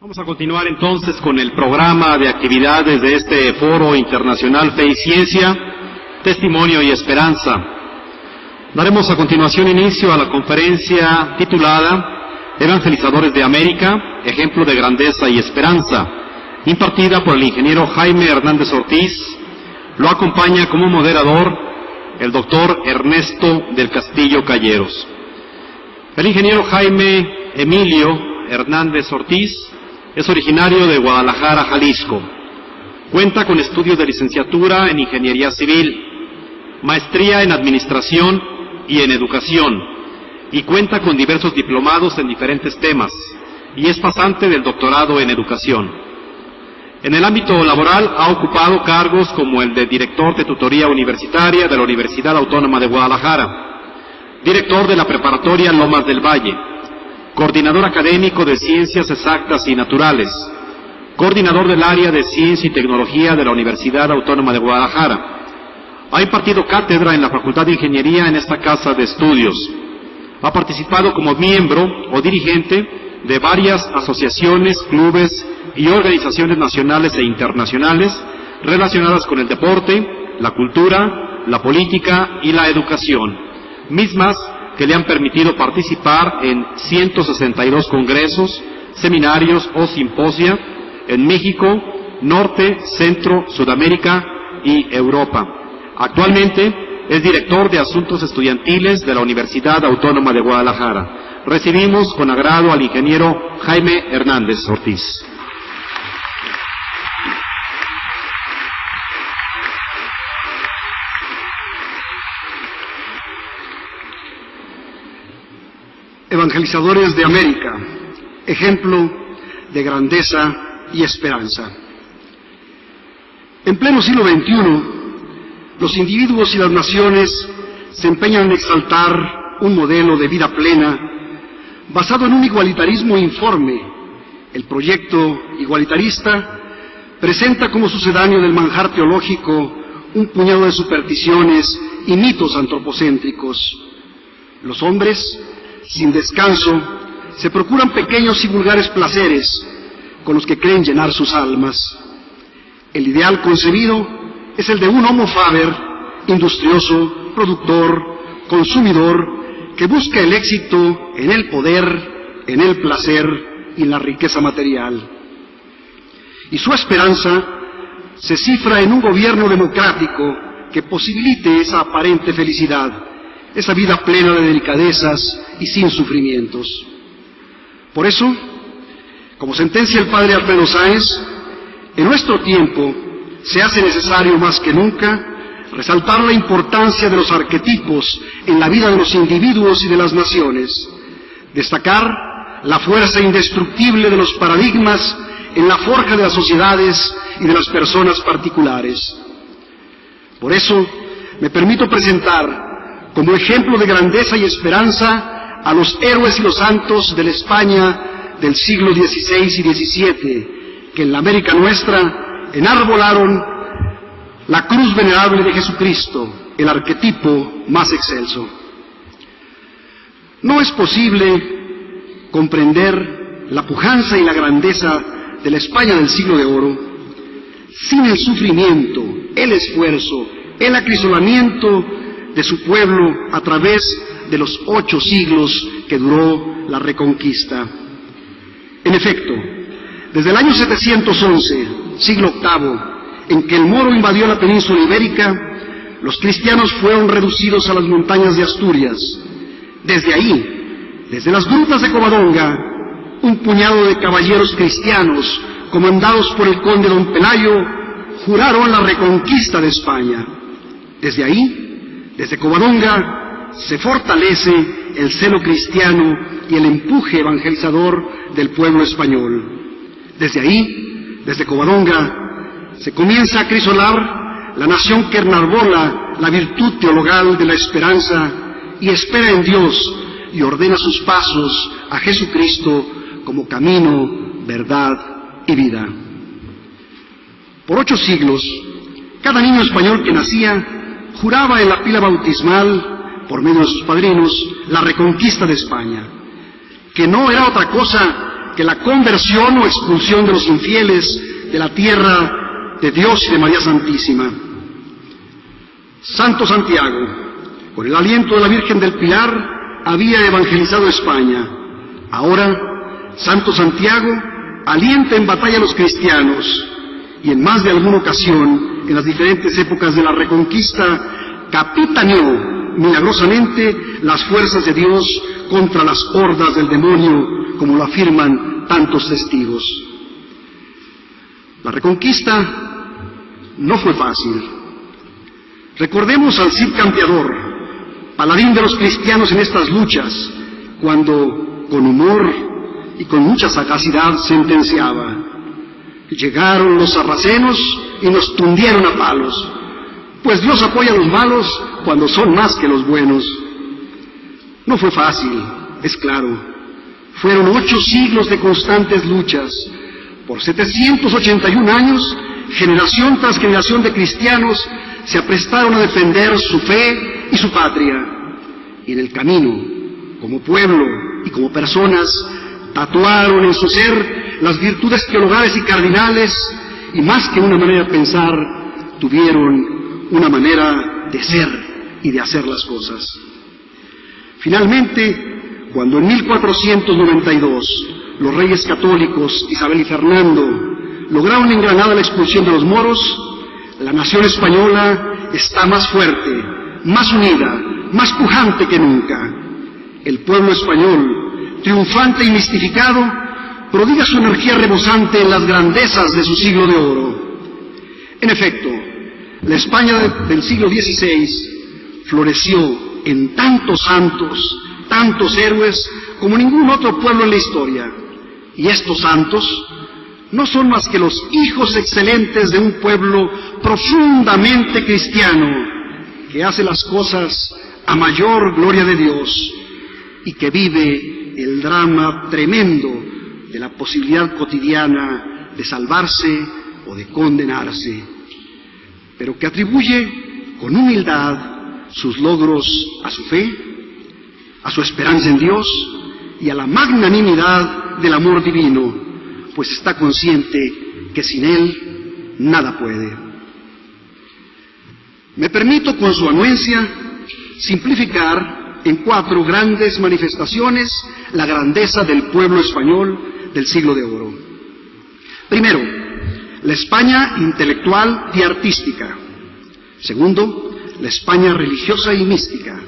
Vamos a continuar entonces con el programa de actividades de este Foro Internacional Fe y Ciencia, Testimonio y Esperanza. Daremos a continuación inicio a la conferencia titulada Evangelizadores de América, ejemplo de grandeza y esperanza, impartida por el ingeniero Jaime Hernández Ortiz. Lo acompaña como moderador el doctor Ernesto del Castillo Calleros. El ingeniero Jaime Emilio Hernández Ortiz es originario de Guadalajara, Jalisco. Cuenta con estudios de licenciatura en Ingeniería Civil, maestría en Administración y en Educación, y cuenta con diversos diplomados en diferentes temas, y es pasante del doctorado en Educación. En el ámbito laboral ha ocupado cargos como el de director de tutoría universitaria de la Universidad Autónoma de Guadalajara, director de la Preparatoria Lomas del Valle, coordinador académico de Ciencias Exactas y Naturales, coordinador del área de Ciencia y Tecnología de la Universidad Autónoma de Guadalajara. Ha impartido cátedra en la Facultad de Ingeniería en esta casa de estudios. Ha participado como miembro o dirigente de varias asociaciones, clubes y organizaciones nacionales e internacionales relacionadas con el deporte, la cultura, la política y la educación, mismas que le han permitido participar en 162 congresos, seminarios o simposia en México, Norte, Centro, Sudamérica y Europa. Actualmente es director de Asuntos Estudiantiles de la Universidad Autónoma de Guadalajara. Recibimos con agrado al ingeniero Jaime Hernández Ortiz. Evangelizadores de América, ejemplo de grandeza y esperanza. En pleno siglo XXI, los individuos y las naciones se empeñan en exaltar un modelo de vida plena basado en un igualitarismo informe. El proyecto igualitarista presenta como sucedáneo del manjar teológico un puñado de supersticiones y mitos antropocéntricos. Los hombres, sin descanso, se procuran pequeños y vulgares placeres con los que creen llenar sus almas. El ideal concebido es el de un homo faber, industrioso, productor, consumidor, que busca el éxito en el poder, en el placer y en la riqueza material. Y su esperanza se cifra en un gobierno democrático que posibilite esa aparente felicidad, esa vida plena de delicadezas y sin sufrimientos. Por eso, como sentencia el padre Alfredo Sáenz, en nuestro tiempo se hace necesario más que nunca resaltar la importancia de los arquetipos en la vida de los individuos y de las naciones, destacar la fuerza indestructible de los paradigmas en la forja de las sociedades y de las personas particulares. Por eso, me permito presentar como ejemplo de grandeza y esperanza a los héroes y los santos de la España del siglo XVI y XVII, que en la América nuestra enarbolaron la cruz venerable de Jesucristo, el arquetipo más excelso. No es posible comprender la pujanza y la grandeza de la España del siglo de oro sin el sufrimiento, el esfuerzo, el acrisolamiento de su pueblo a través de los 8 siglos que duró la Reconquista. En efecto, desde el año 711, siglo VIII, en que el moro invadió la península ibérica, los cristianos fueron reducidos a las montañas de Asturias. Desde ahí, desde las grutas de Covadonga, un puñado de caballeros cristianos, comandados por el conde don Pelayo, juraron la reconquista de España. Desde ahí, desde Covadonga, se fortalece el celo cristiano y el empuje evangelizador del pueblo español. Desde ahí, desde Covadonga, se comienza a acrisolar la nación que enarbola la virtud teologal de la esperanza y espera en Dios y ordena sus pasos a Jesucristo como camino, verdad y vida. Por 8 siglos, cada niño español que nacía juraba en la pila bautismal, por medio de sus padrinos, la reconquista de España, que no era otra cosa que la conversión o expulsión de los infieles de la tierra de Dios y de María Santísima. Santo Santiago, con el aliento de la Virgen del Pilar, había evangelizado España. Ahora, Santo Santiago alienta en batalla a los cristianos y en más de alguna ocasión, en las diferentes épocas de la Reconquista, capitaneó milagrosamente las fuerzas de Dios contra las hordas del demonio, como lo afirman tantos testigos. La Reconquista no fue fácil. Recordemos al Cid Campeador, paladín de los cristianos en estas luchas, cuando con humor y con mucha sagacidad sentenciaba: llegaron los sarracenos y nos tundieron a palos, pues Dios apoya a los malos cuando son más que los buenos. No fue fácil, es claro. Fueron 8 siglos de constantes luchas. Por 781 años, generación tras generación de cristianos se aprestaron a defender su fe y su patria. Y en el camino, como pueblo y como personas, tatuaron en su ser las virtudes teologales y cardinales, y más que una manera de pensar, tuvieron una manera de ser y de hacer las cosas. Finalmente, cuando en 1492 los reyes católicos Isabel y Fernando lograron en Granada la expulsión de los moros, la nación española está más fuerte, más unida, más pujante que nunca. El pueblo español, triunfante y mistificado, prodiga su energía rebosante en las grandezas de su siglo de oro. En efecto, la España del siglo XVI floreció en tantos santos, tantos héroes, como ningún otro pueblo en la historia. Y estos santos no son más que los hijos excelentes de un pueblo profundamente cristiano, que hace las cosas a mayor gloria de Dios y que vive el drama tremendo de la posibilidad cotidiana de salvarse o de condenarse, pero que atribuye con humildad sus logros a su fe, a su esperanza en Dios y a la magnanimidad del amor divino, pues está consciente que sin Él nada puede. Me permito, con su anuencia, simplificar en 4 grandes manifestaciones la grandeza del pueblo español del siglo de oro. Primero, la España intelectual y artística. Segundo, la España religiosa y mística.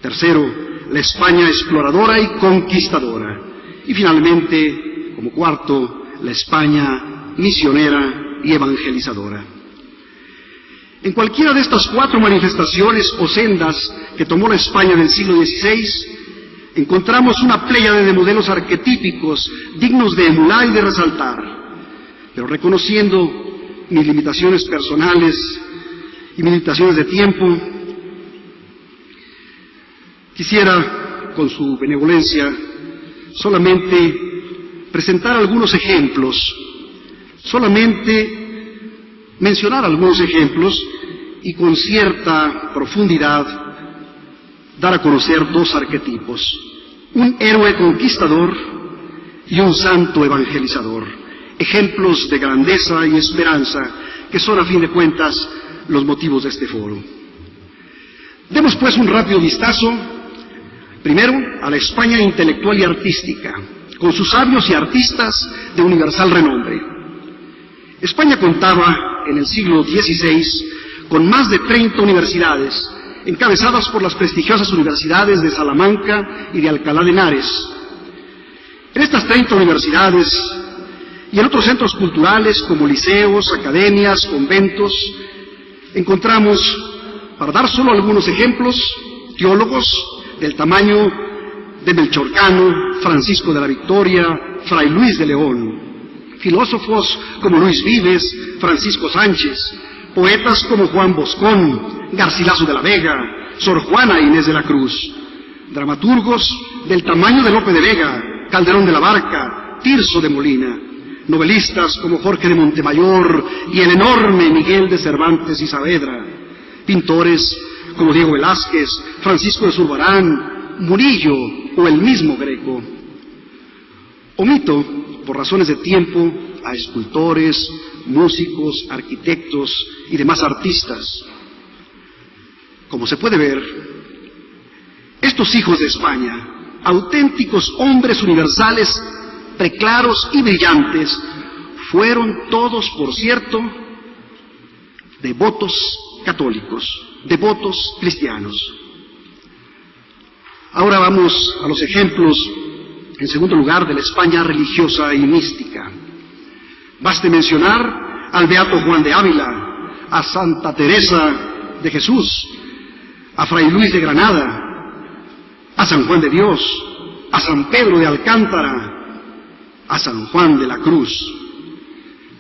Tercero, la España exploradora y conquistadora. Y finalmente, como cuarto, la España misionera y evangelizadora. En cualquiera de estas 4 manifestaciones o sendas que tomó la España del siglo XVI, encontramos una pléyade de modelos arquetípicos dignos de emular y de resaltar, pero reconociendo mis limitaciones personales y mis limitaciones de tiempo, quisiera, con su benevolencia, solamente presentar algunos ejemplos, solamente mencionar algunos ejemplos y con cierta profundidad dar a conocer 2 arquetipos: un héroe conquistador y un santo evangelizador, ejemplos de grandeza y esperanza que son, a fin de cuentas, los motivos de este foro. Demos pues un rápido vistazo, primero, a la España intelectual y artística, con sus sabios y artistas de universal renombre. España contaba en el siglo XVI con más de 30 universidades, encabezadas por las prestigiosas universidades de Salamanca y de Alcalá de Henares. En estas 30 universidades y en otros centros culturales como liceos, academias, conventos, encontramos, para dar solo algunos ejemplos, teólogos del tamaño de Melchor Cano, Francisco de la Victoria, Fray Luis de León, filósofos como Luis Vives, Francisco Sánchez, poetas como Juan Boscón, Garcilaso de la Vega, Sor Juana Inés de la Cruz, dramaturgos del tamaño de Lope de Vega, Calderón de la Barca, Tirso de Molina, novelistas como Jorge de Montemayor y el enorme Miguel de Cervantes y Saavedra, pintores como Diego Velázquez, Francisco de Zurbarán, Murillo o el mismo Greco. Omito, por razones de tiempo, a escultores, músicos, arquitectos y demás artistas. Como se puede ver, estos hijos de España, auténticos hombres universales, preclaros y brillantes, fueron todos, por cierto, devotos católicos, devotos cristianos. Ahora vamos a los ejemplos, en segundo lugar, de la España religiosa y mística. Baste mencionar al beato Juan de Ávila, a Santa Teresa de Jesús, a Fray Luis de Granada, a San Juan de Dios, a San Pedro de Alcántara, a San Juan de la Cruz.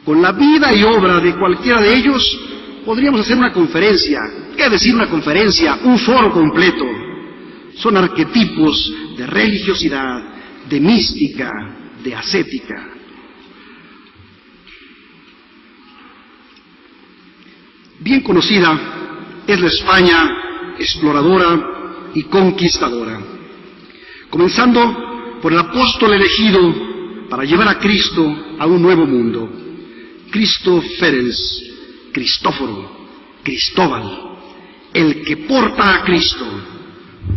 Con la vida y obra de cualquiera de ellos podríamos hacer una conferencia. ¿Qué decir una conferencia? Un foro completo. Son arquetipos de religiosidad, de mística, de ascética. Bien conocida es la España exploradora y conquistadora, comenzando por el apóstol elegido para llevar a Cristo a un nuevo mundo, Cristóferens, Cristóforo, Cristóbal, el que porta a Cristo.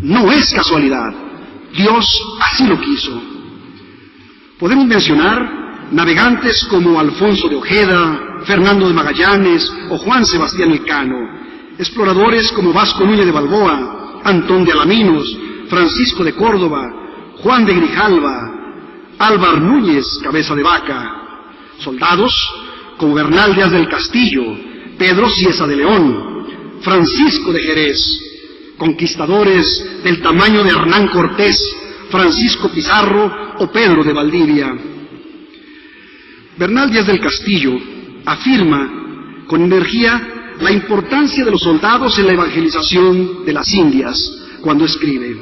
No es casualidad, Dios así lo quiso. Podemos mencionar navegantes como Alfonso de Ojeda, Fernando de Magallanes o Juan Sebastián Elcano, exploradores como Vasco Núñez de Balboa, Antón de Alaminos, Francisco de Córdoba, Juan de Grijalva, Álvar Núñez, Cabeza de Vaca, soldados como Bernal Díaz del Castillo, Pedro Cieza de León, Francisco de Jerez, conquistadores del tamaño de Hernán Cortés, Francisco Pizarro o Pedro de Valdivia. Bernal Díaz del Castillo afirma con energía la importancia de los soldados en la evangelización de las Indias cuando escribe: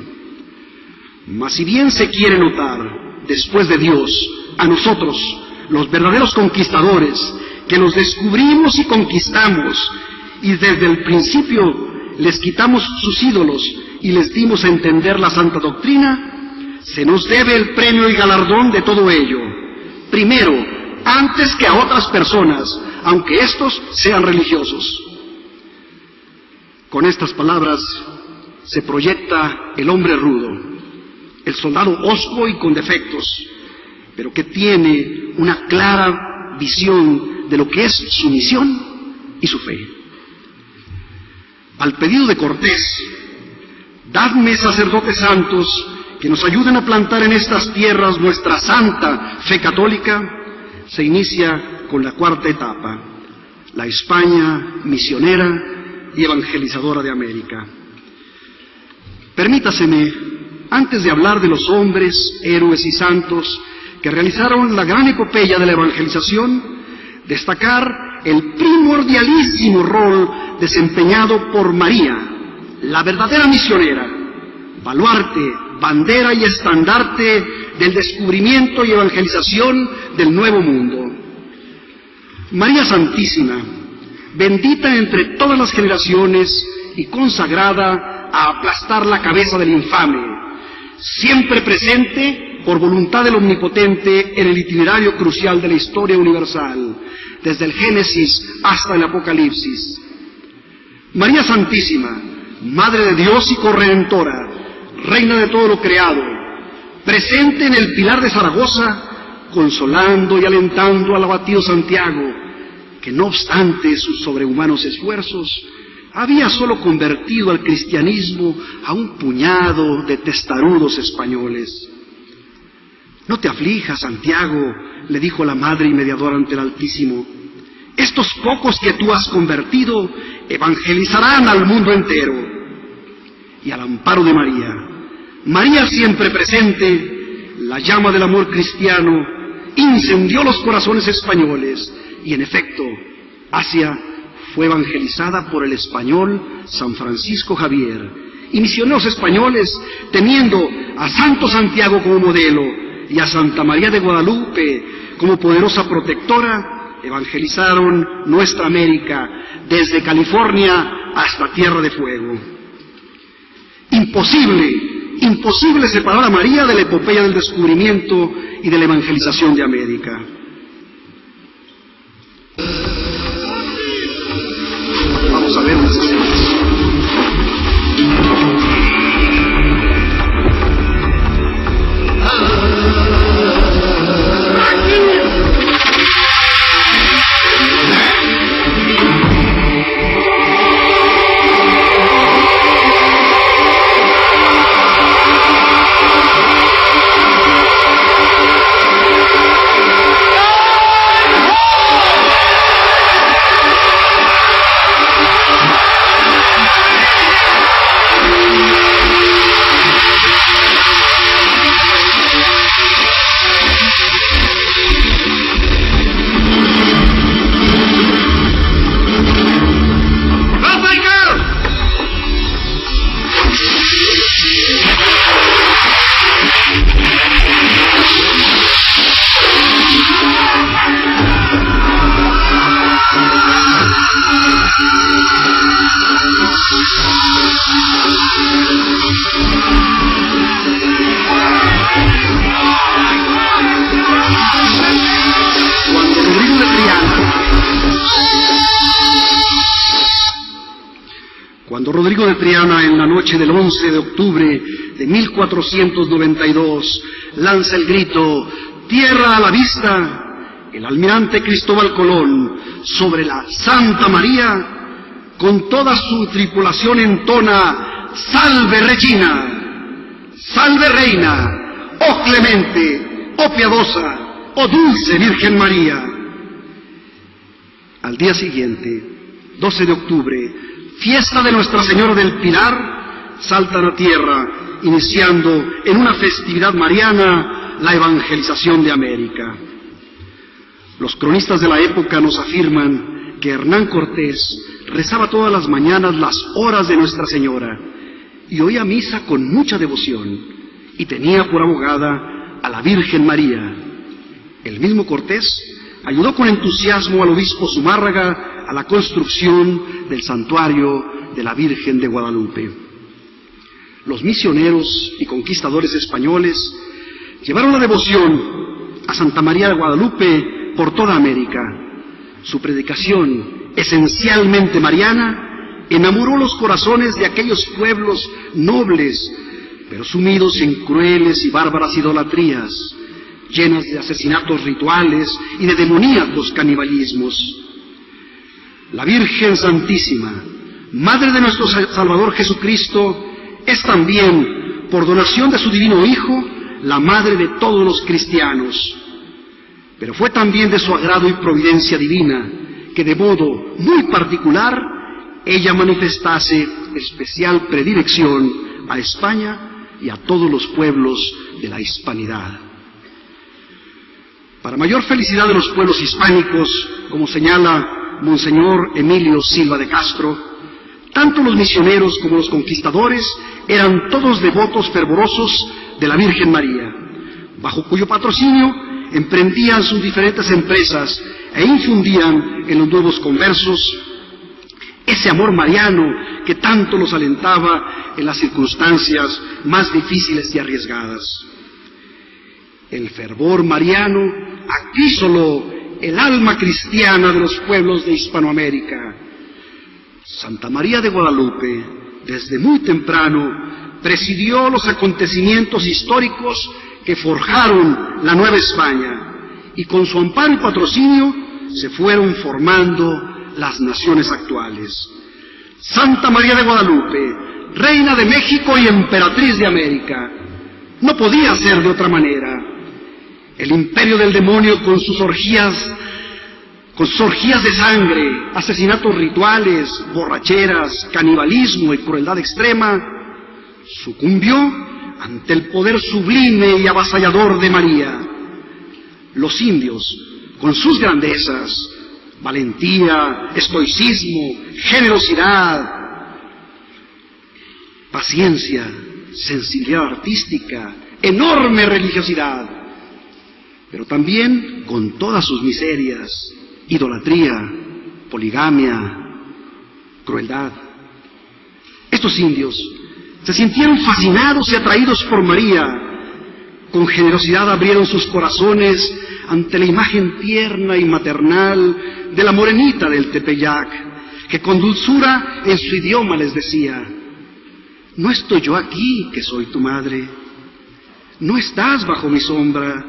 mas si bien se quiere notar, después de Dios, a nosotros, los verdaderos conquistadores, que los descubrimos y conquistamos, y desde el principio les quitamos sus ídolos y les dimos a entender la santa doctrina, se nos debe el premio y galardón de todo ello, primero, antes que a otras personas, aunque éstos sean religiosos. Con estas palabras se proyecta el hombre rudo, el soldado hosco y con defectos, pero que tiene una clara visión de lo que es su misión y su fe. Al pedido de Cortés, dadme sacerdotes santos que nos ayuden a plantar en estas tierras nuestra santa fe católica, se inicia con la cuarta etapa, la España misionera y evangelizadora de América. Permítaseme, antes de hablar de los hombres, héroes y santos que realizaron la gran epopeya de la evangelización, destacar el primordialísimo rol desempeñado por María, la verdadera misionera, baluarte, bandera y estandarte del descubrimiento y evangelización del Nuevo Mundo. María Santísima, bendita entre todas las generaciones y consagrada a aplastar la cabeza del infame, siempre presente por voluntad del Omnipotente en el itinerario crucial de la historia universal, desde el Génesis hasta el Apocalipsis. María Santísima, Madre de Dios y Corredentora, Reina de todo lo creado, presente en el Pilar de Zaragoza, consolando y alentando al abatido Santiago, que no obstante sus sobrehumanos esfuerzos, había solo convertido al cristianismo a un puñado de testarudos españoles. No te aflijas, Santiago, le dijo la madre y mediadora ante el Altísimo. Estos pocos que tú has convertido evangelizarán al mundo entero. Y al amparo de María, María siempre presente, la llama del amor cristiano incendió los corazones españoles y en efecto, Asia fue evangelizada por el español San Francisco Javier y misioneros españoles, teniendo a Santo Santiago como modelo y a Santa María de Guadalupe como poderosa protectora, evangelizaron nuestra América desde California hasta Tierra de Fuego. Imposible imposible separar a María de la epopeya del descubrimiento y de la evangelización de América. Vamos a ver unas escenas. Cuando Rodrigo de Triana, en la noche del 11 de octubre de 1492, lanza el grito «Tierra a la vista», el almirante Cristóbal Colón, sobre la Santa María, con toda su tripulación entona «Salve Regina, salve Reina, oh clemente, oh piadosa, oh dulce Virgen María». Al día siguiente, 12 de octubre, fiesta de Nuestra Señora del Pilar, saltan a tierra, iniciando en una festividad mariana la evangelización de América. Los cronistas de la época nos afirman que Hernán Cortés rezaba todas las mañanas las horas de Nuestra Señora y oía misa con mucha devoción y tenía por abogada a la Virgen María. El mismo Cortés ayudó con entusiasmo al obispo Zumárraga a la construcción del santuario de la Virgen de Guadalupe. Los misioneros y conquistadores españoles llevaron la devoción a Santa María de Guadalupe por toda América. Su predicación, esencialmente mariana, enamoró los corazones de aquellos pueblos nobles, pero sumidos en crueles y bárbaras idolatrías, llenas de asesinatos rituales y de demoníacos canibalismos. La Virgen Santísima, Madre de nuestro Salvador Jesucristo, es también, por donación de su Divino Hijo, la Madre de todos los cristianos. Pero fue también de su agrado y providencia divina que de modo muy particular ella manifestase especial predilección a España y a todos los pueblos de la hispanidad. Para mayor felicidad de los pueblos hispánicos, como señala Monseñor Emilio Silva de Castro, tanto los misioneros como los conquistadores eran todos devotos fervorosos de la Virgen María, bajo cuyo patrocinio emprendían sus diferentes empresas e infundían en los nuevos conversos ese amor mariano que tanto los alentaba en las circunstancias más difíciles y arriesgadas. El fervor mariano aquísoló el alma cristiana de los pueblos de Hispanoamérica. Santa María de Guadalupe, desde muy temprano, presidió los acontecimientos históricos que forjaron la Nueva España, y con su amparo y patrocinio se fueron formando las naciones actuales. Santa María de Guadalupe, Reina de México y Emperatriz de América, no podía ser de otra manera. El imperio del demonio, con sus orgías de sangre, asesinatos rituales, borracheras, canibalismo y crueldad extrema, sucumbió ante el poder sublime y avasallador de María. Los indios, con sus grandezas, valentía, estoicismo, generosidad, paciencia, sensibilidad artística, enorme religiosidad, pero también con todas sus miserias, idolatría, poligamia, crueldad. Estos indios Se sintieron fascinados y atraídos por María. Con generosidad abrieron sus corazones ante la imagen tierna y maternal de la morenita del Tepeyac, que con dulzura en su idioma les decía: no estoy yo aquí, que soy tu madre. No estás bajo mi sombra.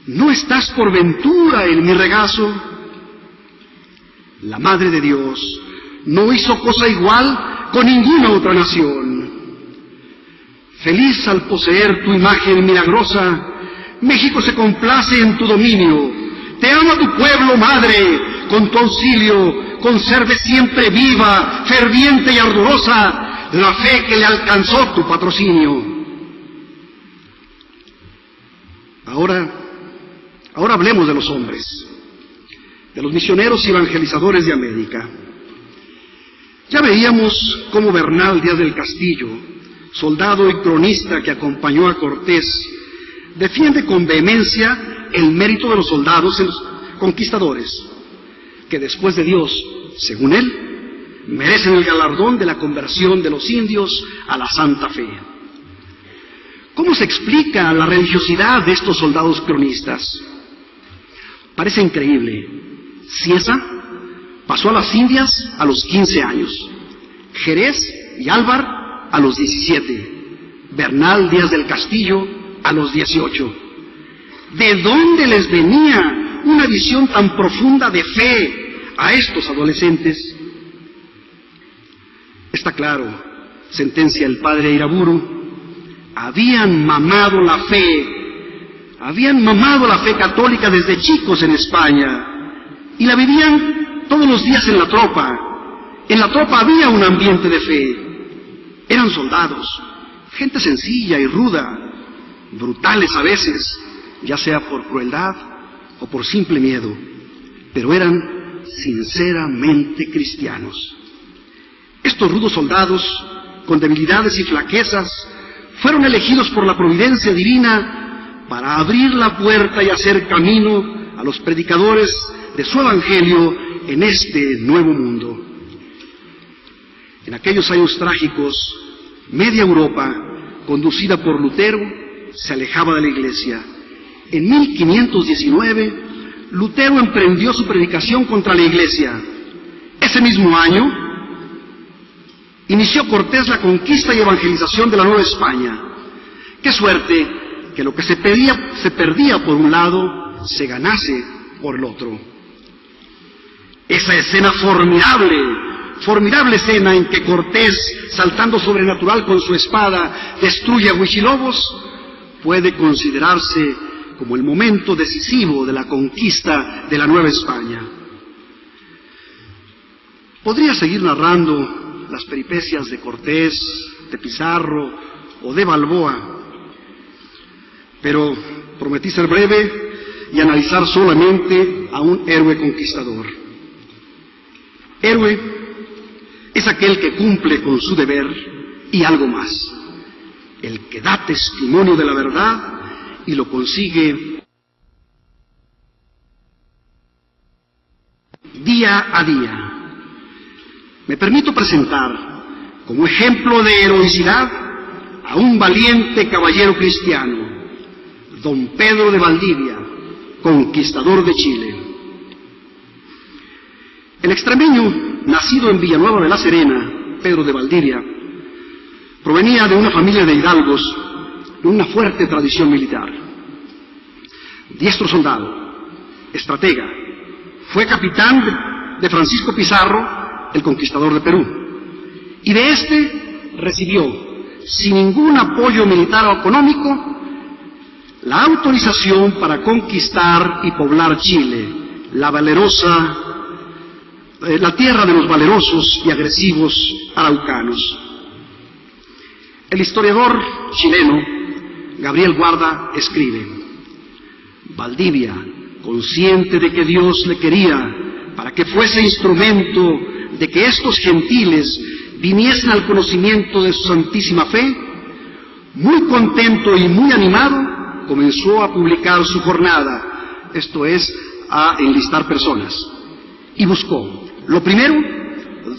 No estás por ventura en mi regazo. La Madre de Dios no hizo cosa igual con ninguna otra nación. Feliz al poseer tu imagen milagrosa, México se complace en tu dominio. Te ama tu pueblo, Madre, con tu auxilio conserve siempre viva, ferviente y ardorosa la fe que le alcanzó tu patrocinio. Ahora hablemos de los hombres, de los misioneros y evangelizadores de América. Ya veíamos cómo Bernal Díaz del Castillo, soldado y cronista que acompañó a Cortés, defiende con vehemencia el mérito de los soldados conquistadores, que después de Dios, según él, merecen el galardón de la conversión de los indios a la Santa Fe. ¿Cómo se explica la religiosidad de estos soldados cronistas? Parece increíble. Cieza pasó a las Indias a los 15 años, Jerez y Álvar a los 17, Bernal Díaz del Castillo a los 18. ¿De dónde les venía una visión tan profunda de fe a estos adolescentes? Está claro, sentencia el padre Iraburu, habían mamado la fe católica desde chicos en España y la vivían todos los días en la tropa. En la tropa había un ambiente de fe. Eran soldados, gente sencilla y ruda, brutales a veces, ya sea por crueldad o por simple miedo, pero eran sinceramente cristianos. Estos rudos soldados, con debilidades y flaquezas, fueron elegidos por la providencia divina para abrir la puerta y hacer camino a los predicadores de su evangelio en este nuevo mundo. En aquellos años trágicos, media Europa, conducida por Lutero, se alejaba de la Iglesia. En 1519, Lutero emprendió su predicación contra la Iglesia. Ese mismo año, inició Cortés la conquista y evangelización de la Nueva España. Qué suerte que lo que se perdía por un lado, se ganase por el otro. Esa escena formidable escena en que Cortés, saltando sobrenatural con su espada, destruye a Huichilobos, puede considerarse como el momento decisivo de la conquista de la Nueva España. Podría seguir narrando las peripecias de Cortés, de Pizarro o de Balboa, pero prometí ser breve y analizar solamente a un héroe conquistador. Héroe es aquel que cumple con su deber y algo más, el que da testimonio de la verdad y lo consigue día a día. Me permito presentar como ejemplo de heroicidad a un valiente caballero cristiano, don Pedro de Valdivia, conquistador de Chile. El extremeño, nacido en Villanueva de la Serena, Pedro de Valdivia, provenía de una familia de hidalgos de una fuerte tradición militar. Diestro soldado, estratega, fue capitán de Francisco Pizarro, el conquistador de Perú, y de este recibió, sin ningún apoyo militar o económico, la autorización para conquistar y poblar Chile, la tierra de los valerosos y agresivos araucanos. El historiador chileno Gabriel Guarda escribe: Valdivia, consciente de que Dios le quería para que fuese instrumento de que estos gentiles viniesen al conocimiento de su santísima fe, muy contento y muy animado, comenzó a publicar su jornada, esto es, a enlistar personas, y buscó, lo primero,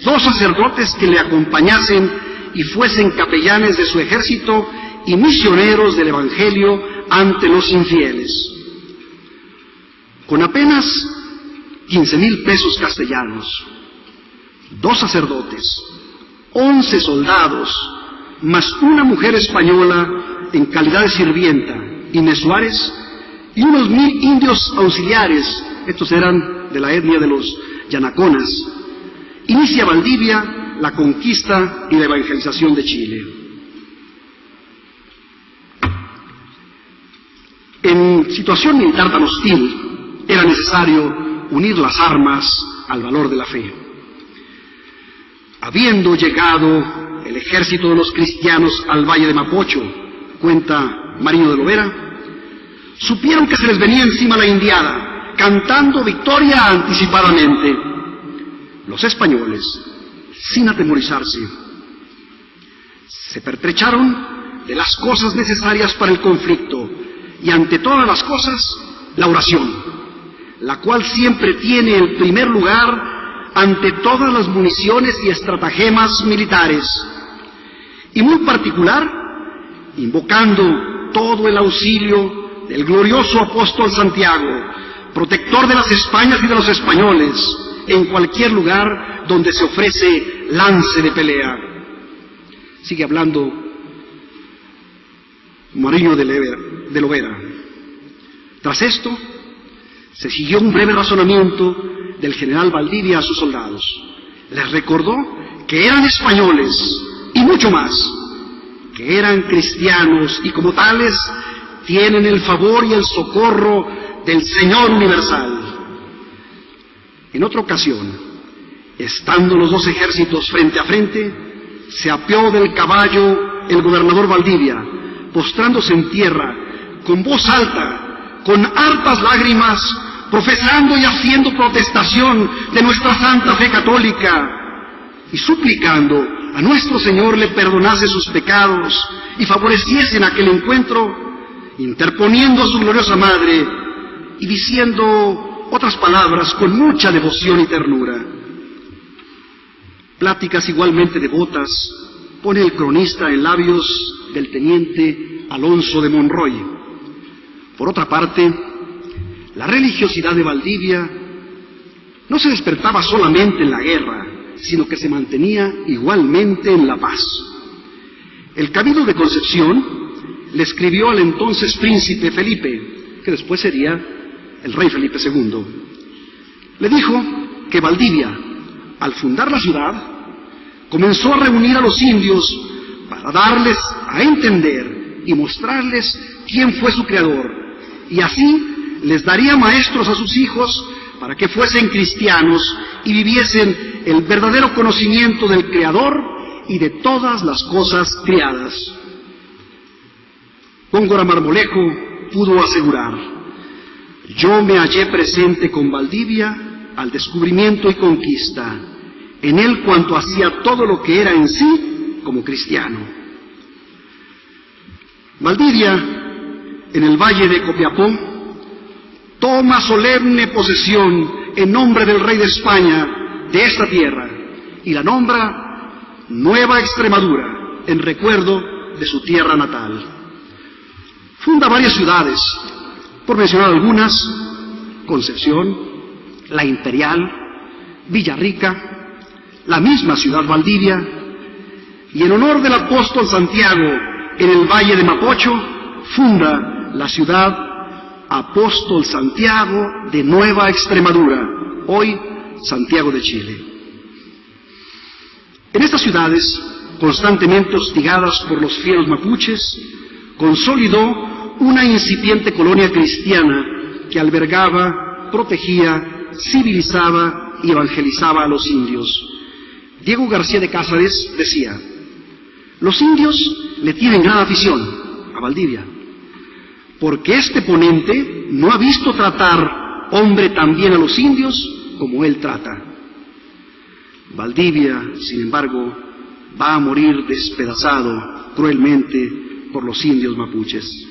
2 sacerdotes que le acompañasen y fuesen capellanes de su ejército y misioneros del Evangelio ante los infieles. Con apenas 15,000 pesos castellanos, 2 sacerdotes, 11 soldados, más una mujer española en calidad de sirvienta, Inés Suárez, y unos 1,000 indios auxiliares, estos eran de la etnia de los yanaconas, inicia Valdivia la conquista y la evangelización de Chile. En situación militar tan hostil, era necesario unir las armas al valor de la fe. Habiendo llegado el ejército de los cristianos al valle de Mapocho, cuenta Mariño de Lovera, supieron que se les venía encima la indiada, cantando victoria anticipadamente. Los españoles, sin atemorizarse, se pertrecharon de las cosas necesarias para el conflicto y ante todas las cosas, la oración, la cual siempre tiene el primer lugar ante todas las municiones y estratagemas militares, y muy particular, invocando todo el auxilio del glorioso apóstol Santiago, protector de las Españas y de los españoles, en cualquier lugar donde se ofrece lance de pelea. Sigue hablando Mariño de Lovera. Tras esto, se siguió un breve razonamiento del general Valdivia a sus soldados. Les recordó que eran españoles y mucho más, que eran cristianos y como tales tienen el favor y el socorro del Señor universal. En otra ocasión, estando los dos ejércitos frente a frente, se apeó del caballo el gobernador Valdivia, postrándose en tierra, con voz alta, con hartas lágrimas, profesando y haciendo protestación de nuestra santa fe católica, y suplicando a nuestro Señor le perdonase sus pecados y favoreciese en aquel encuentro, interponiendo a su gloriosa madre y diciendo otras palabras con mucha devoción y ternura. Pláticas igualmente devotas pone el cronista en labios del teniente Alonso de Monroy. Por otra parte, la religiosidad de Valdivia no se despertaba solamente en la guerra, sino que se mantenía igualmente en la paz. El cabildo de Concepción le escribió al entonces príncipe Felipe, que después sería el rey Felipe II. Le dijo que Valdivia, al fundar la ciudad, comenzó a reunir a los indios para darles a entender y mostrarles quién fue su creador, y así les daría maestros a sus hijos para que fuesen cristianos y viviesen el verdadero conocimiento del Creador y de todas las cosas criadas. Góngora Marmolejo pudo asegurar: yo me hallé presente con Valdivia al descubrimiento y conquista, en él cuanto hacía todo lo que era en sí como cristiano. Valdivia, en el valle de Copiapó, toma solemne posesión en nombre del rey de España de esta tierra y la nombra Nueva Extremadura, en recuerdo de su tierra natal. Funda varias ciudades, por mencionar algunas: Concepción, La Imperial, Villarrica, la misma ciudad Valdivia, y en honor del apóstol Santiago, en el valle de Mapocho, funda la ciudad Apóstol Santiago de Nueva Extremadura, hoy Santiago de Chile. En estas ciudades, constantemente hostigadas por los fieros mapuches, consolidó una incipiente colonia cristiana que albergaba, protegía, civilizaba y evangelizaba a los indios. Diego García de Cázares decía: los indios le tienen gran afición a Valdivia, porque este ponente no ha visto tratar hombre tan bien a los indios como él trata. Valdivia, sin embargo, va a morir despedazado cruelmente por los indios mapuches.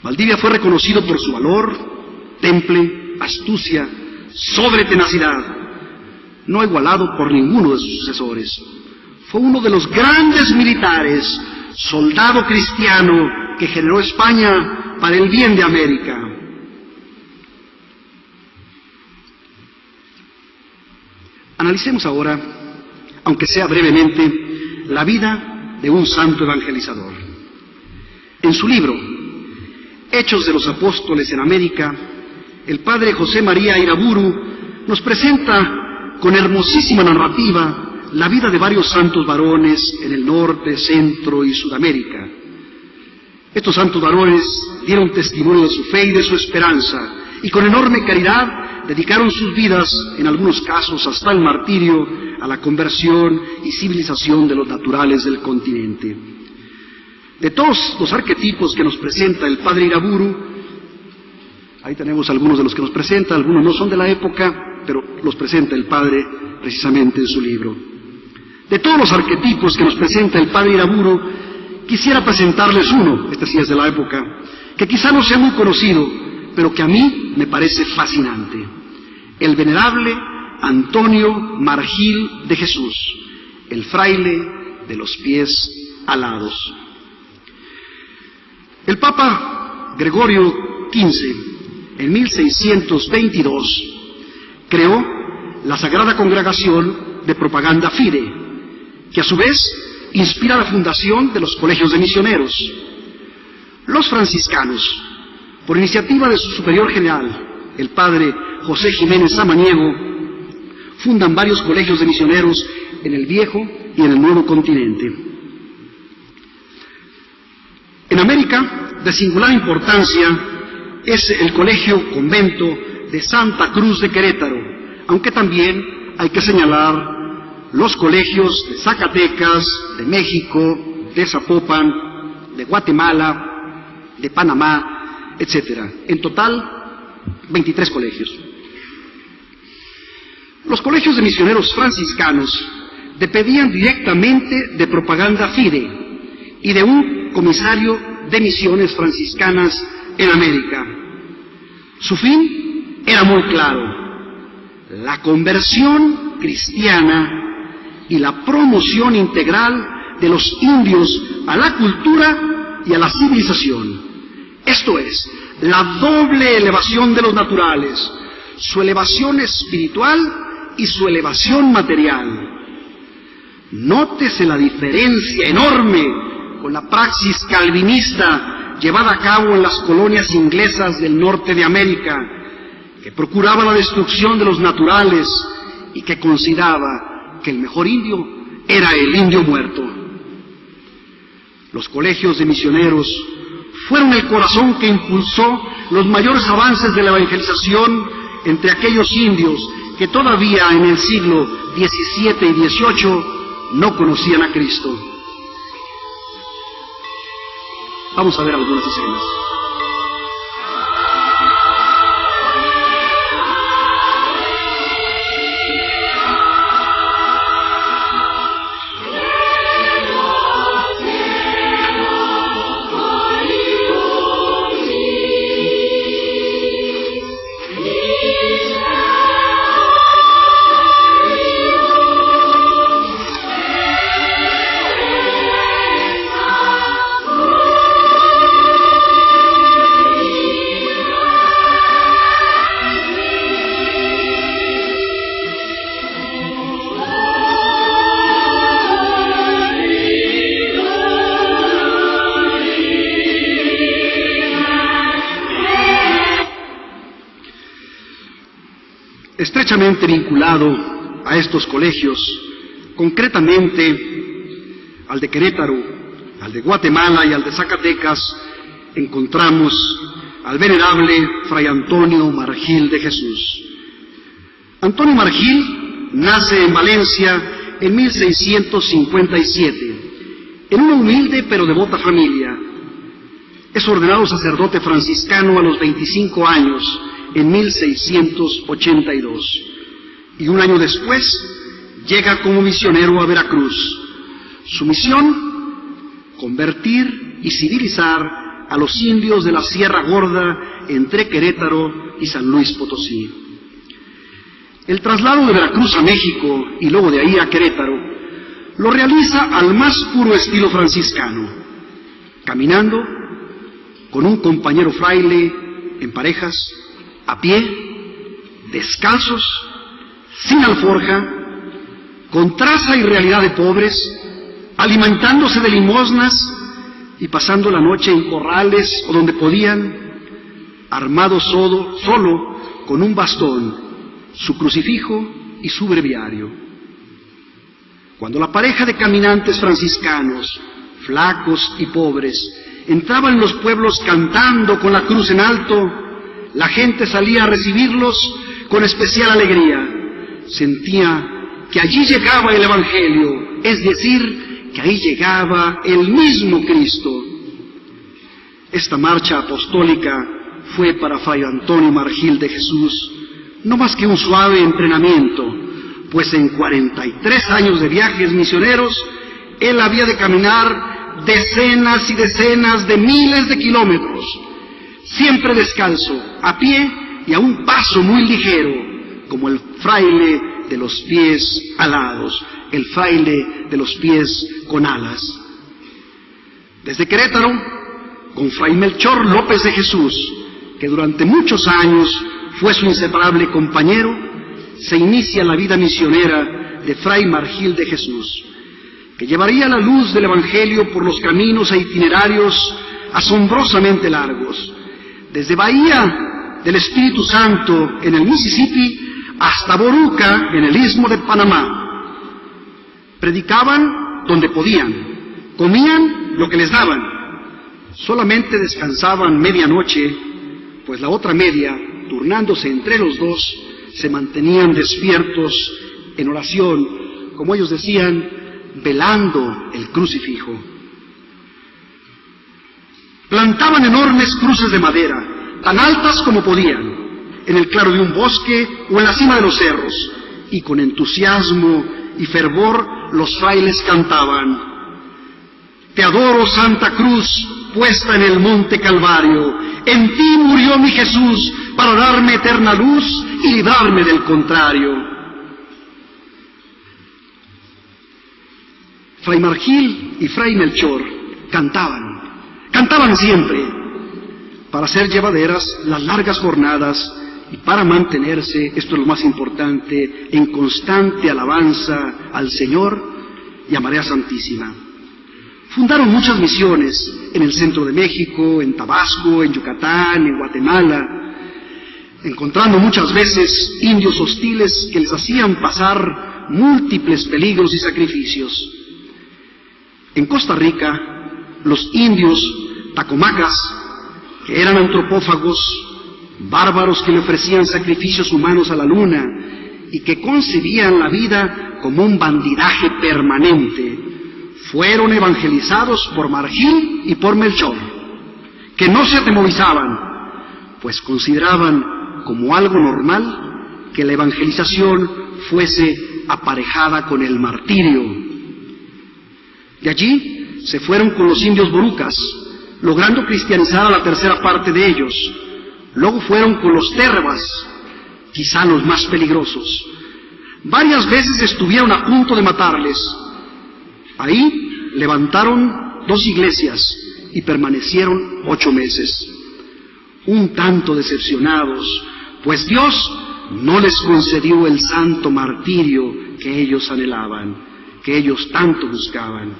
Valdivia fue reconocido por su valor, temple, astucia, sobre tenacidad, no igualado por ninguno de sus sucesores. Fue uno de los grandes militares, soldado cristiano que generó España para el bien de América. Analicemos ahora, aunque sea brevemente, la vida de un santo evangelizador. En su libro, Hechos de los Apóstoles en América, el padre José María Iraburu nos presenta con hermosísima narrativa la vida de varios santos varones en el norte, centro y Sudamérica. Estos santos varones dieron testimonio de su fe y de su esperanza, y con enorme caridad dedicaron sus vidas, en algunos casos hasta el martirio, a la conversión y civilización de los naturales del continente. De todos los arquetipos que nos presenta el padre Iraburu, ahí tenemos algunos de los que nos presenta, algunos no son de la época, pero los presenta el padre precisamente en su libro. De todos los arquetipos que nos presenta el padre Iraburu, quisiera presentarles uno, este sí es de la época, que quizá no sea muy conocido, pero que a mí me parece fascinante. El venerable Antonio Margil de Jesús, el fraile de los pies alados. El Papa Gregorio XV, en 1622, creó la Sagrada Congregación de Propaganda Fide, que a su vez inspira la fundación de los colegios de misioneros. Los franciscanos, por iniciativa de su superior general, el padre José Jiménez Samaniego, fundan varios colegios de misioneros en el viejo y en el nuevo continente. En América, de singular importancia, es el colegio convento de Santa Cruz de Querétaro, aunque también hay que señalar los colegios de Zacatecas, de México, de Zapopan, de Guatemala, de Panamá, etc. En total, 23 colegios. Los colegios de misioneros franciscanos dependían directamente de Propaganda Fide y de un comisario de misiones franciscanas en América. Su fin era muy claro: la conversión cristiana y la promoción integral de los indios a la cultura y a la civilización. Esto es, la doble elevación de los naturales, su elevación espiritual y su elevación material. Nótese la diferencia enorme con la praxis calvinista llevada a cabo en las colonias inglesas del norte de América, que procuraba la destrucción de los naturales y que consideraba que el mejor indio era el indio muerto. Los colegios de misioneros fueron el corazón que impulsó los mayores avances de la evangelización entre aquellos indios que todavía en el siglo XVII y XVIII no conocían a Cristo. Vamos a ver algunas escenas. Estrechamente vinculado a estos colegios, concretamente al de Querétaro, al de Guatemala y al de Zacatecas, encontramos al venerable Fray Antonio Margil de Jesús. Antonio Margil nace en Valencia en 1657, en una humilde pero devota familia. Es ordenado sacerdote franciscano a los 25 años, en 1682, y un año después llega como misionero a Veracruz. Su misión: convertir y civilizar a los indios de la Sierra Gorda entre Querétaro y San Luis Potosí. El traslado de Veracruz a México y luego de ahí a Querétaro lo realiza al más puro estilo franciscano, caminando con un compañero fraile en parejas, a pie, descalzos, sin alforja, con traza y realidad de pobres, alimentándose de limosnas y pasando la noche en corrales o donde podían, armados solo con un bastón, su crucifijo y su breviario. Cuando la pareja de caminantes franciscanos, flacos y pobres, entraba en los pueblos cantando con la cruz en alto, la gente salía a recibirlos con especial alegría. Sentía que allí llegaba el Evangelio, es decir, que ahí llegaba el mismo Cristo. Esta marcha apostólica fue para Fray Antonio Margil de Jesús no más que un suave entrenamiento, pues en 43 años de viajes misioneros, él había de caminar decenas y decenas de miles de kilómetros, siempre descalzo, a pie y a un paso muy ligero, como el fraile de los pies alados, el fraile de los pies con alas. Desde Querétaro, con Fray Melchor López de Jesús, que durante muchos años fue su inseparable compañero, se inicia la vida misionera de Fray Margil de Jesús, que llevaría la luz del Evangelio por los caminos e itinerarios asombrosamente largos, desde Bahía del Espíritu Santo en el Mississippi hasta Boruca en el Istmo de Panamá. Predicaban donde podían, comían lo que les daban, solamente descansaban medianoche, pues la otra media, turnándose entre los dos, se mantenían despiertos en oración, como ellos decían, velando el crucifijo. Plantaban enormes cruces de madera, tan altas como podían, en el claro de un bosque o en la cima de los cerros, y con entusiasmo y fervor los frailes cantaban: Te adoro, Santa Cruz, puesta en el monte Calvario, en ti murió mi Jesús para darme eterna luz y librarme del contrario. Fray Margil y Fray Melchor cantaban siempre, para hacer llevaderas las largas jornadas y para mantenerse, esto es lo más importante, en constante alabanza al Señor y a María Santísima. Fundaron muchas misiones en el centro de México, en Tabasco, en Yucatán, en Guatemala, encontrando muchas veces indios hostiles que les hacían pasar múltiples peligros y sacrificios. En Costa Rica, los indios tacomacas, que eran antropófagos, bárbaros que le ofrecían sacrificios humanos a la luna y que concebían la vida como un bandidaje permanente, fueron evangelizados por Margil y por Melchor, que no se atemorizaban, pues consideraban como algo normal que la evangelización fuese aparejada con el martirio. De allí se fueron con los indios borucas, logrando cristianizar a la tercera parte de ellos. Luego fueron con los térrabas, quizá los más peligrosos. Varias veces estuvieron a punto de matarles. Ahí levantaron 2 iglesias y permanecieron 8 meses, un tanto decepcionados, pues Dios no les concedió el santo martirio que ellos anhelaban, que ellos tanto buscaban.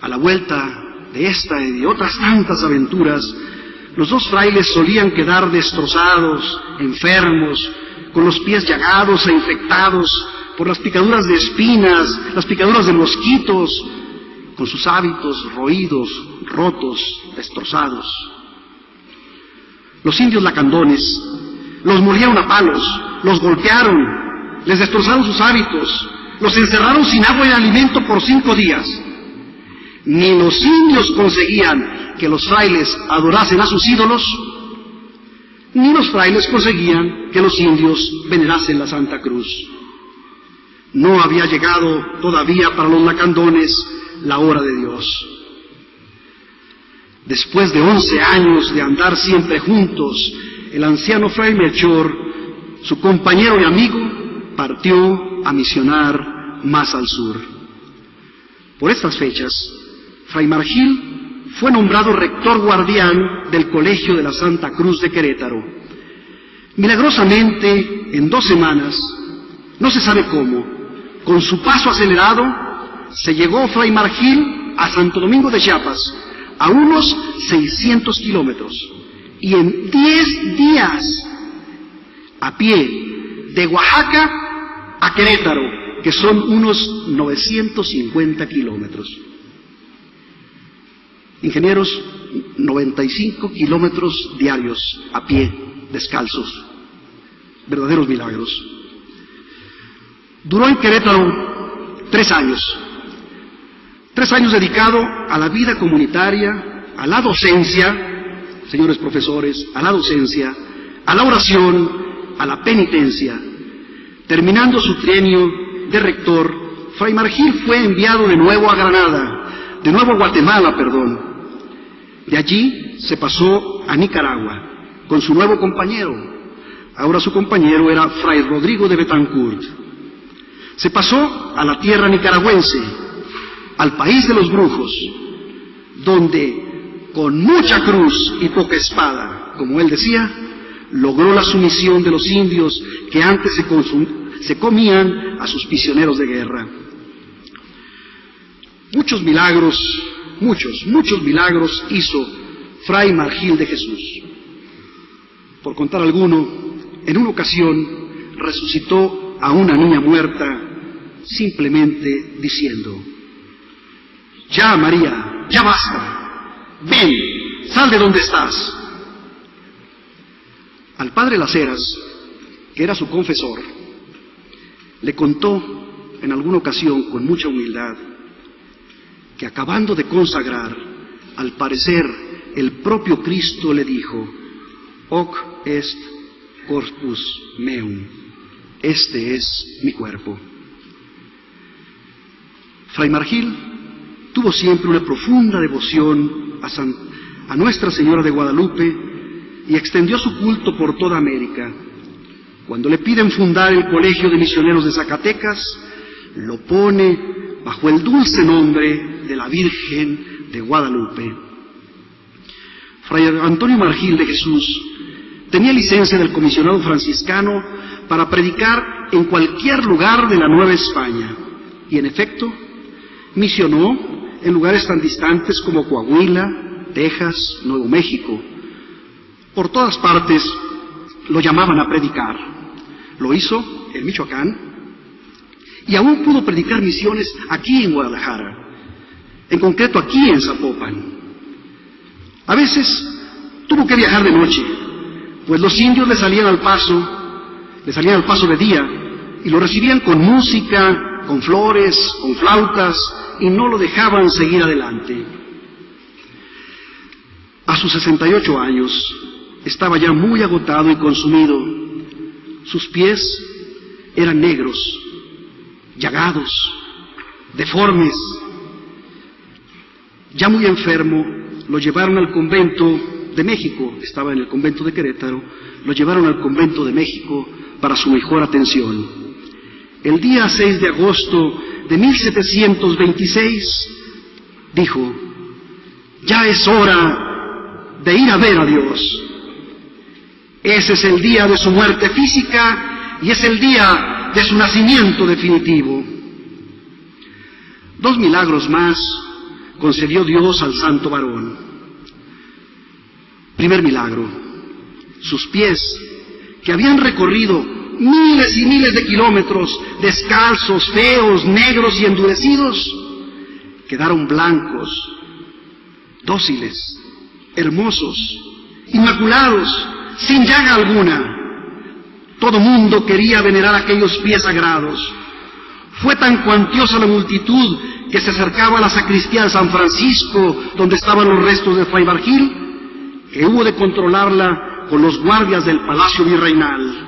A la vuelta de esta y de otras tantas aventuras, los 2 frailes solían quedar destrozados, enfermos, con los pies llagados e infectados por las picaduras de espinas, las picaduras de mosquitos, con sus hábitos roídos, rotos, destrozados. Los indios lacandones los molieron a palos, los golpearon, les destrozaron sus hábitos, los encerraron sin agua y alimento por 5 días. Ni los indios conseguían que los frailes adorasen a sus ídolos, ni los frailes conseguían que los indios venerasen la Santa Cruz. No había llegado todavía para los lacandones la hora de Dios. Después de 11 años de andar siempre juntos, el anciano Fray Melchor, su compañero y amigo, partió a misionar más al sur. Por estas fechas, Fray Margil fue nombrado rector guardián del Colegio de la Santa Cruz de Querétaro. Milagrosamente, en 2 semanas, no se sabe cómo, con su paso acelerado, se llegó Fray Margil a Santo Domingo de Chiapas, a unos 600 kilómetros, y en 10 días, a pie, de Oaxaca a Querétaro, que son unos 950 kilómetros. Ingenieros, 95 kilómetros diarios, a pie, descalzos. Verdaderos milagros. Duró en Querétaro 3 años. 3 años dedicado a la vida comunitaria, a la docencia, señores profesores, a la docencia, a la oración, a la penitencia. Terminando su trienio de rector, Fray Margil fue enviado de nuevo a Guatemala. De allí se pasó a Nicaragua con su nuevo compañero. Ahora su compañero era Fray Rodrigo de Betancourt. Se pasó a la tierra nicaragüense, al país de los brujos, donde con mucha cruz y poca espada, como él decía, logró la sumisión de los indios que antes se comían a sus prisioneros de guerra. Muchos milagros hizo Fray Margil de Jesús. Por contar alguno, en una ocasión resucitó a una niña muerta simplemente diciendo: «Ya, María, ya basta, ven, sal de donde estás». Al padre Las Heras, que era su confesor, le contó en alguna ocasión con mucha humildad que acabando de consagrar, al parecer el propio Cristo le dijo: «Hoc est corpus meum», este es mi cuerpo. Fray Margil tuvo siempre una profunda devoción a Nuestra Señora de Guadalupe y extendió su culto por toda América. Cuando le piden fundar el Colegio de Misioneros de Zacatecas, lo pone bajo el dulce nombre de la Virgen de Guadalupe. Fray Antonio Margil de Jesús tenía licencia del comisionado franciscano para predicar en cualquier lugar de la Nueva España, y en efecto, misionó en lugares tan distantes como Coahuila, Texas, Nuevo México. Por todas partes lo llamaban a predicar. Lo hizo en Michoacán y aún pudo predicar misiones aquí en Guadalajara, en concreto aquí en Zapopan. A veces tuvo que viajar de noche, pues los indios le salían al paso de día y lo recibían con música, con flores, con flautas, y no lo dejaban seguir adelante. A sus 68 años estaba ya muy agotado y consumido. Sus pies eran negros, llagados, deformes. Ya muy enfermo, lo llevaron al convento de México, estaba en el convento de Querétaro, lo llevaron al convento de México para su mejor atención. El día 6 de agosto de 1726, dijo: «Ya es hora de ir a ver a Dios». Ese es el día de su muerte física y es el día de su nacimiento definitivo. 2 milagros más concedió Dios al santo varón. Primer milagro: sus pies, que habían recorrido miles y miles de kilómetros, descalzos, feos, negros y endurecidos, quedaron blancos, dóciles, hermosos, inmaculados, sin llaga alguna. Todo mundo quería venerar aquellos pies sagrados. Fue tan cuantiosa la multitud que se acercaba a la sacristía de San Francisco, donde estaban los restos de Fray Margil, que hubo de controlarla con los guardias del Palacio Virreinal.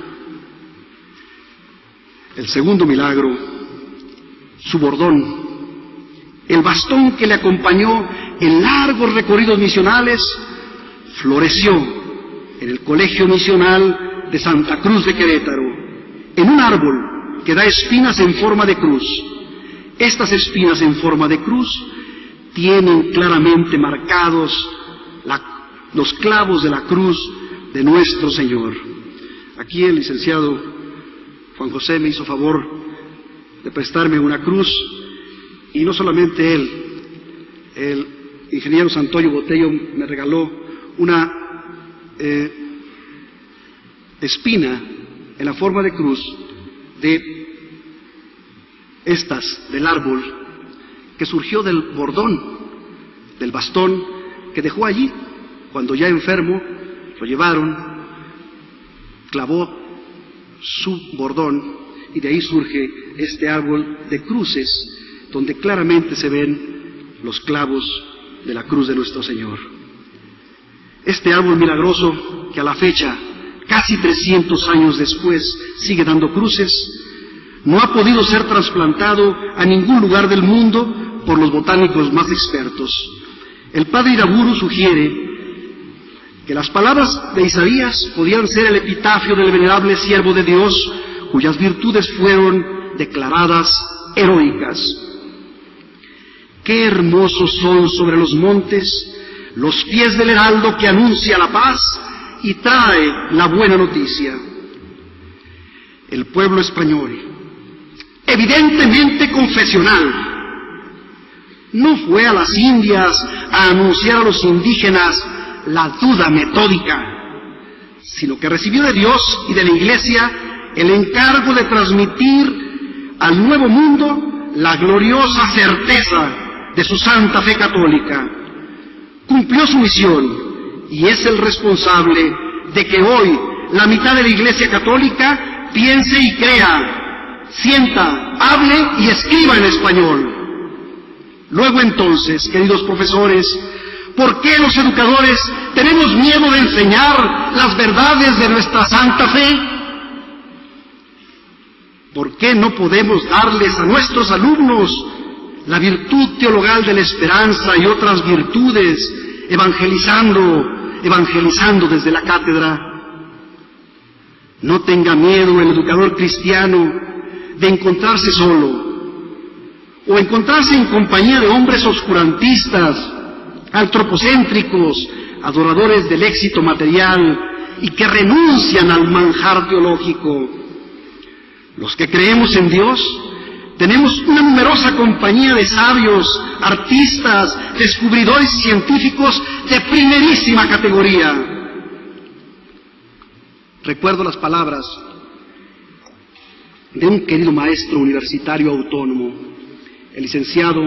El segundo milagro: su bordón, el bastón que le acompañó en largos recorridos misionales, floreció en el Colegio Misional de Santa Cruz de Querétaro, en un árbol que da espinas en forma de cruz, Estas espinas en forma de cruz tienen claramente marcados los clavos de la cruz de nuestro Señor. Aquí el licenciado Juan José me hizo favor de prestarme una cruz, y no solamente él, el ingeniero Santoyo Botello me regaló una espina en la forma de cruz de estas del árbol que surgió del bordón, del bastón que dejó allí cuando ya enfermo. Lo llevaron, clavó su bordón y de ahí surge este árbol de cruces donde claramente se ven los clavos de la cruz de nuestro Señor. Este árbol milagroso que a la fecha, casi 300 años después, sigue dando cruces, no ha podido ser trasplantado a ningún lugar del mundo por los botánicos más expertos. El padre Iraburu sugiere que las palabras de Isaías podían ser el epitafio del venerable siervo de Dios, cuyas virtudes fueron declaradas heroicas. Qué hermosos son sobre los montes los pies del heraldo que anuncia la paz y trae la buena noticia. El pueblo español, evidentemente confesional, no fue a las Indias a anunciar a los indígenas la duda metódica, sino que recibió de Dios y de la Iglesia el encargo de transmitir al nuevo mundo la gloriosa certeza de su santa fe católica. Cumplió su misión y es el responsable de que hoy la mitad de la Iglesia católica piense y crea, sienta, hable y escriba en español. Luego entonces, queridos profesores, ¿por qué los educadores tenemos miedo de enseñar las verdades de nuestra santa fe? ¿Por qué no podemos darles a nuestros alumnos la virtud teologal de la esperanza y otras virtudes, evangelizando desde la cátedra? No tenga miedo el educador cristiano de encontrarse solo, o encontrarse en compañía de hombres oscurantistas, antropocéntricos, adoradores del éxito material y que renuncian al manjar teológico. Los que creemos en Dios tenemos una numerosa compañía de sabios, artistas, descubridores y científicos de primerísima categoría. Recuerdo las palabras de un querido maestro universitario autónomo, el licenciado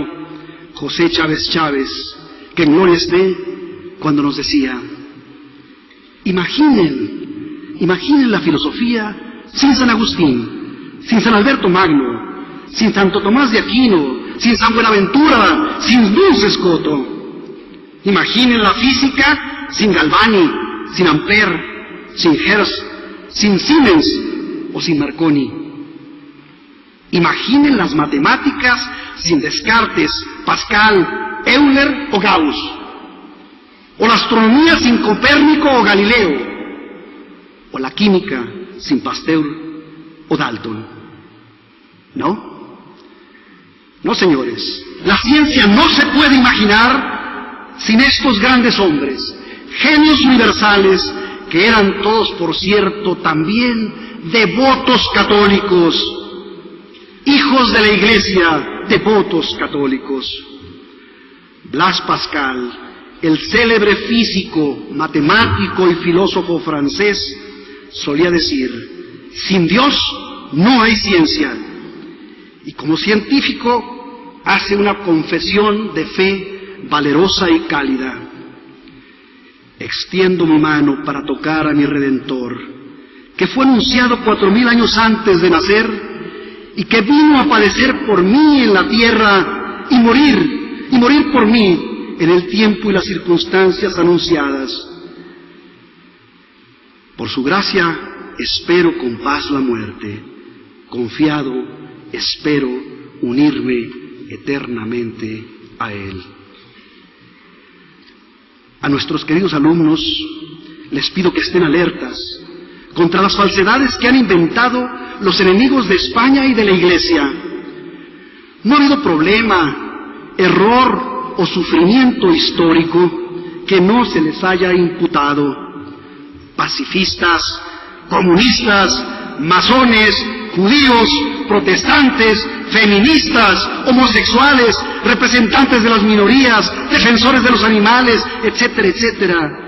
José Chávez Chávez, que en gloria esté, cuando nos decía: imaginen la filosofía sin San Agustín, sin San Alberto Magno, sin Santo Tomás de Aquino, sin San Buenaventura, sin Duns Scoto. Imaginen la física sin Galvani, sin Ampère, sin Hertz, sin Siemens o sin Marconi. Imaginen las matemáticas sin Descartes, Pascal, Euler o Gauss, o la astronomía sin Copérnico o Galileo, o la química sin Pasteur o Dalton. No, señores, la ciencia no se puede imaginar sin estos grandes hombres, genios universales, que eran todos, por cierto, también devotos católicos, hijos de la Iglesia, devotos católicos. Blaise Pascal, el célebre físico, matemático y filósofo francés, solía decir: sin Dios no hay ciencia. Y como científico hace una confesión de fe valerosa y cálida: extiendo mi mano para tocar a mi Redentor, que fue anunciado 4000 años antes de nacer y que vino a padecer por mí en la tierra y morir por mí en el tiempo y las circunstancias anunciadas. Por su gracia espero con paz la muerte, confiado espero unirme eternamente a Él. A nuestros queridos alumnos les pido que estén alertas contra las falsedades que han inventado los enemigos de España y de la Iglesia. No ha habido problema, error o sufrimiento histórico que no se les haya imputado. Pacifistas, comunistas, masones, judíos, protestantes, feministas, homosexuales, representantes de las minorías, defensores de los animales, etcétera, etcétera.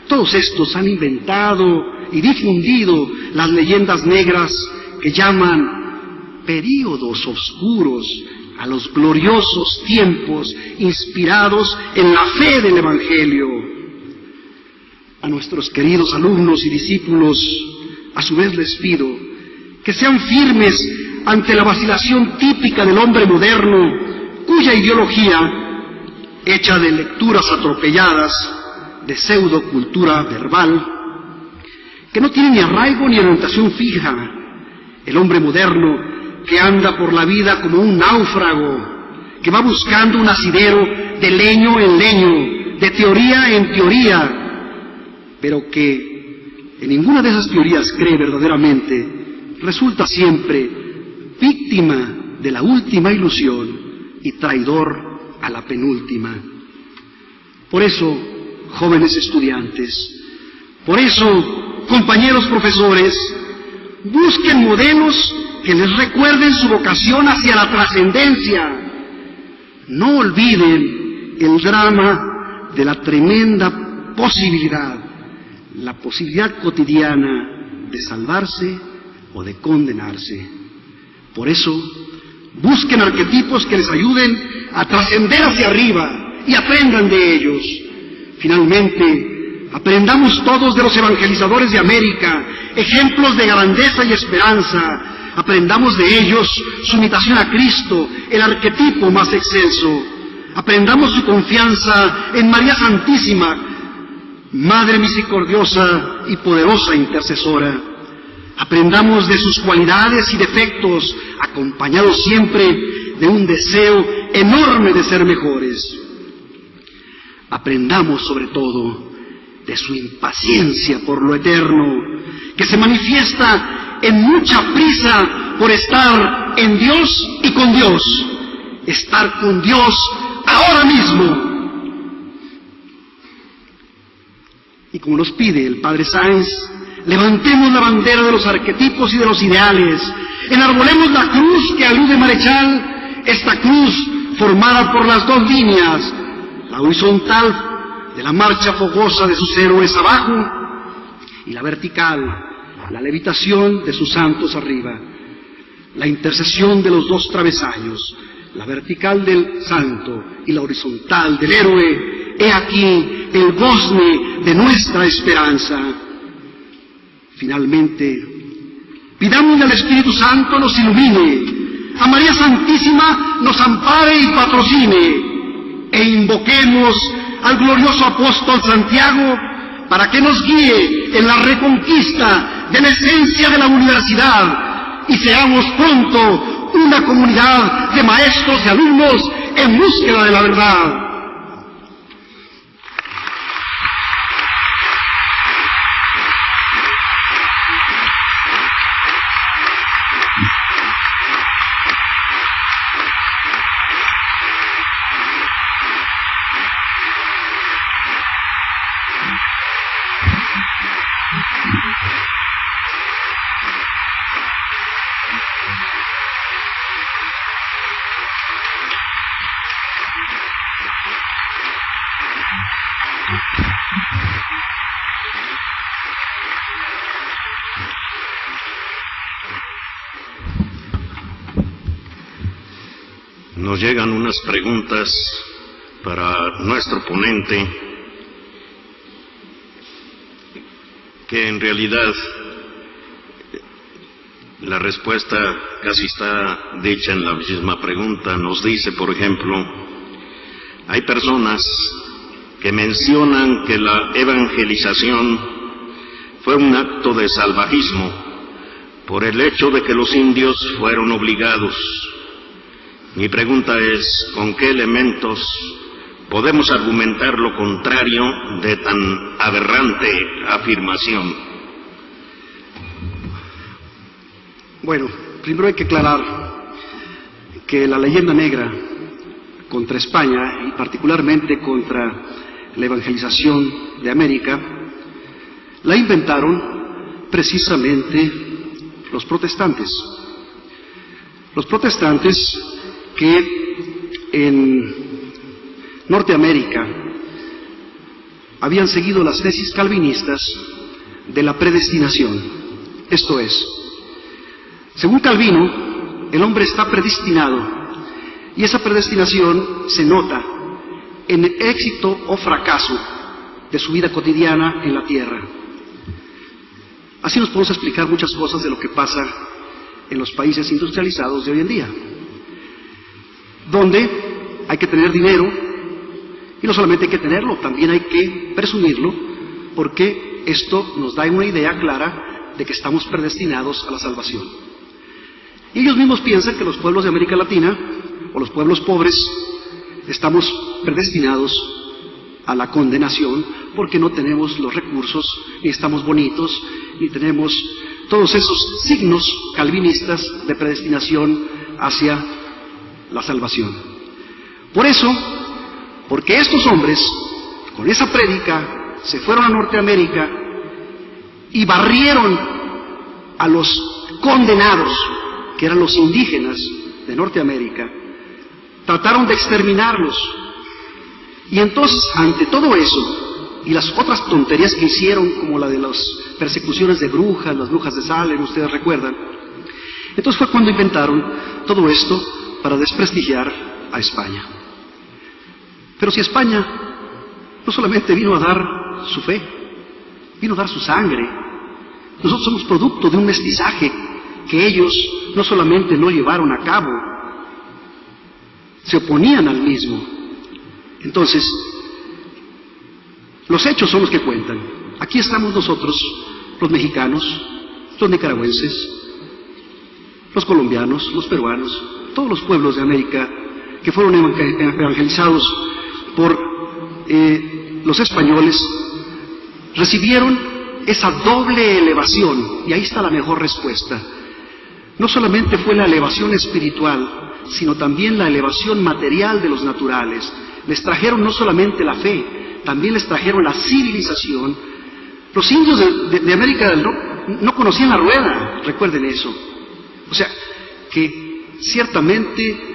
Todos estos han inventado y difundido las leyendas negras que llaman períodos oscuros a los gloriosos tiempos inspirados en la fe del Evangelio. A nuestros queridos alumnos y discípulos, a su vez les pido que sean firmes ante la vacilación típica del hombre moderno, cuya ideología, hecha de lecturas atropelladas, de pseudocultura verbal, que no tiene ni arraigo ni orientación fija. El hombre moderno que anda por la vida como un náufrago, que va buscando un asidero de leño en leño, de teoría en teoría, pero que en ninguna de esas teorías cree verdaderamente, resulta siempre víctima de la última ilusión y traidor a la penúltima. Por eso, jóvenes estudiantes, por eso, compañeros profesores, busquen modelos que les recuerden su vocación hacia la trascendencia. No olviden el drama de la tremenda posibilidad, la posibilidad cotidiana de salvarse o de condenarse. Por eso, busquen arquetipos que les ayuden a trascender hacia arriba y aprendan de ellos. Finalmente, aprendamos todos de los evangelizadores de América, ejemplos de grandeza y esperanza. Aprendamos de ellos su imitación a Cristo, el arquetipo más excelso. Aprendamos su confianza en María Santísima, Madre misericordiosa y poderosa intercesora. Aprendamos de sus cualidades y defectos, acompañados siempre de un deseo enorme de ser mejores. Aprendamos sobre todo de su impaciencia por lo eterno, que se manifiesta en mucha prisa por estar en Dios y con Dios, estar con Dios ahora mismo. Y como nos pide el Padre Sáenz, levantemos la bandera de los arquetipos y de los ideales, enarbolemos la cruz que alude Marechal, esta cruz formada por las dos líneas, la horizontal de la marcha fogosa de sus héroes abajo y la vertical, la levitación de sus santos arriba, la intercesión de los dos travesaños, la vertical del santo y la horizontal del héroe. He aquí el gozne de nuestra esperanza. Finalmente, pidámosle al Espíritu Santo nos ilumine, a María Santísima nos ampare y patrocine, e invoquemos al glorioso apóstol Santiago para que nos guíe en la reconquista de la esencia de la universidad y seamos pronto una comunidad de maestros y alumnos en búsqueda de la verdad. Nos llegan unas preguntas para nuestro ponente que en realidad la respuesta casi está dicha en la misma pregunta. Nos dice, por ejemplo, hay personas que mencionan que la evangelización fue un acto de salvajismo por el hecho de que los indios fueron obligados. Mi pregunta es, ¿con qué elementos podemos argumentar lo contrario de tan aberrante afirmación? Bueno, primero hay que aclarar que la leyenda negra contra España y particularmente contra la evangelización de América la inventaron precisamente los protestantes. Los protestantes que en Norteamérica habían seguido las tesis calvinistas de la predestinación. Esto es, según Calvino, el hombre está predestinado y esa predestinación se nota en el éxito o fracaso de su vida cotidiana en la tierra. Así nos podemos explicar muchas cosas de lo que pasa en los países industrializados de hoy en día, donde hay que tener dinero, y no solamente hay que tenerlo, también hay que presumirlo, porque esto nos da una idea clara de que estamos predestinados a la salvación. Y ellos mismos piensan que los pueblos de América Latina, o los pueblos pobres, estamos predestinados a la condenación, porque no tenemos los recursos, ni estamos bonitos, ni tenemos todos esos signos calvinistas de predestinación hacia la salvación. Por eso, porque estos hombres, con esa prédica, se fueron a Norteamérica y barrieron a los condenados, que eran los indígenas de Norteamérica, trataron de exterminarlos. Y entonces, ante todo eso, y las otras tonterías que hicieron, como la de las persecuciones de brujas, las brujas de Salem, ustedes recuerdan, entonces fue cuando inventaron todo esto para desprestigiar a España. Pero si España no solamente vino a dar su fe, vino a dar su sangre, nosotros somos producto de un mestizaje que ellos no solamente no llevaron a cabo, se oponían al mismo. Entonces, los hechos son los que cuentan. Aquí estamos nosotros, los mexicanos, los nicaragüenses, los colombianos, los peruanos, todos los pueblos de América que fueron evangelizados por los españoles, recibieron esa doble elevación, y ahí está la mejor respuesta. No solamente fue la elevación espiritual, sino también la elevación material de los naturales. Les trajeron no solamente la fe, también les trajeron la civilización. Los indios de América del Norte no conocían la rueda, recuerden eso. O sea, que ciertamente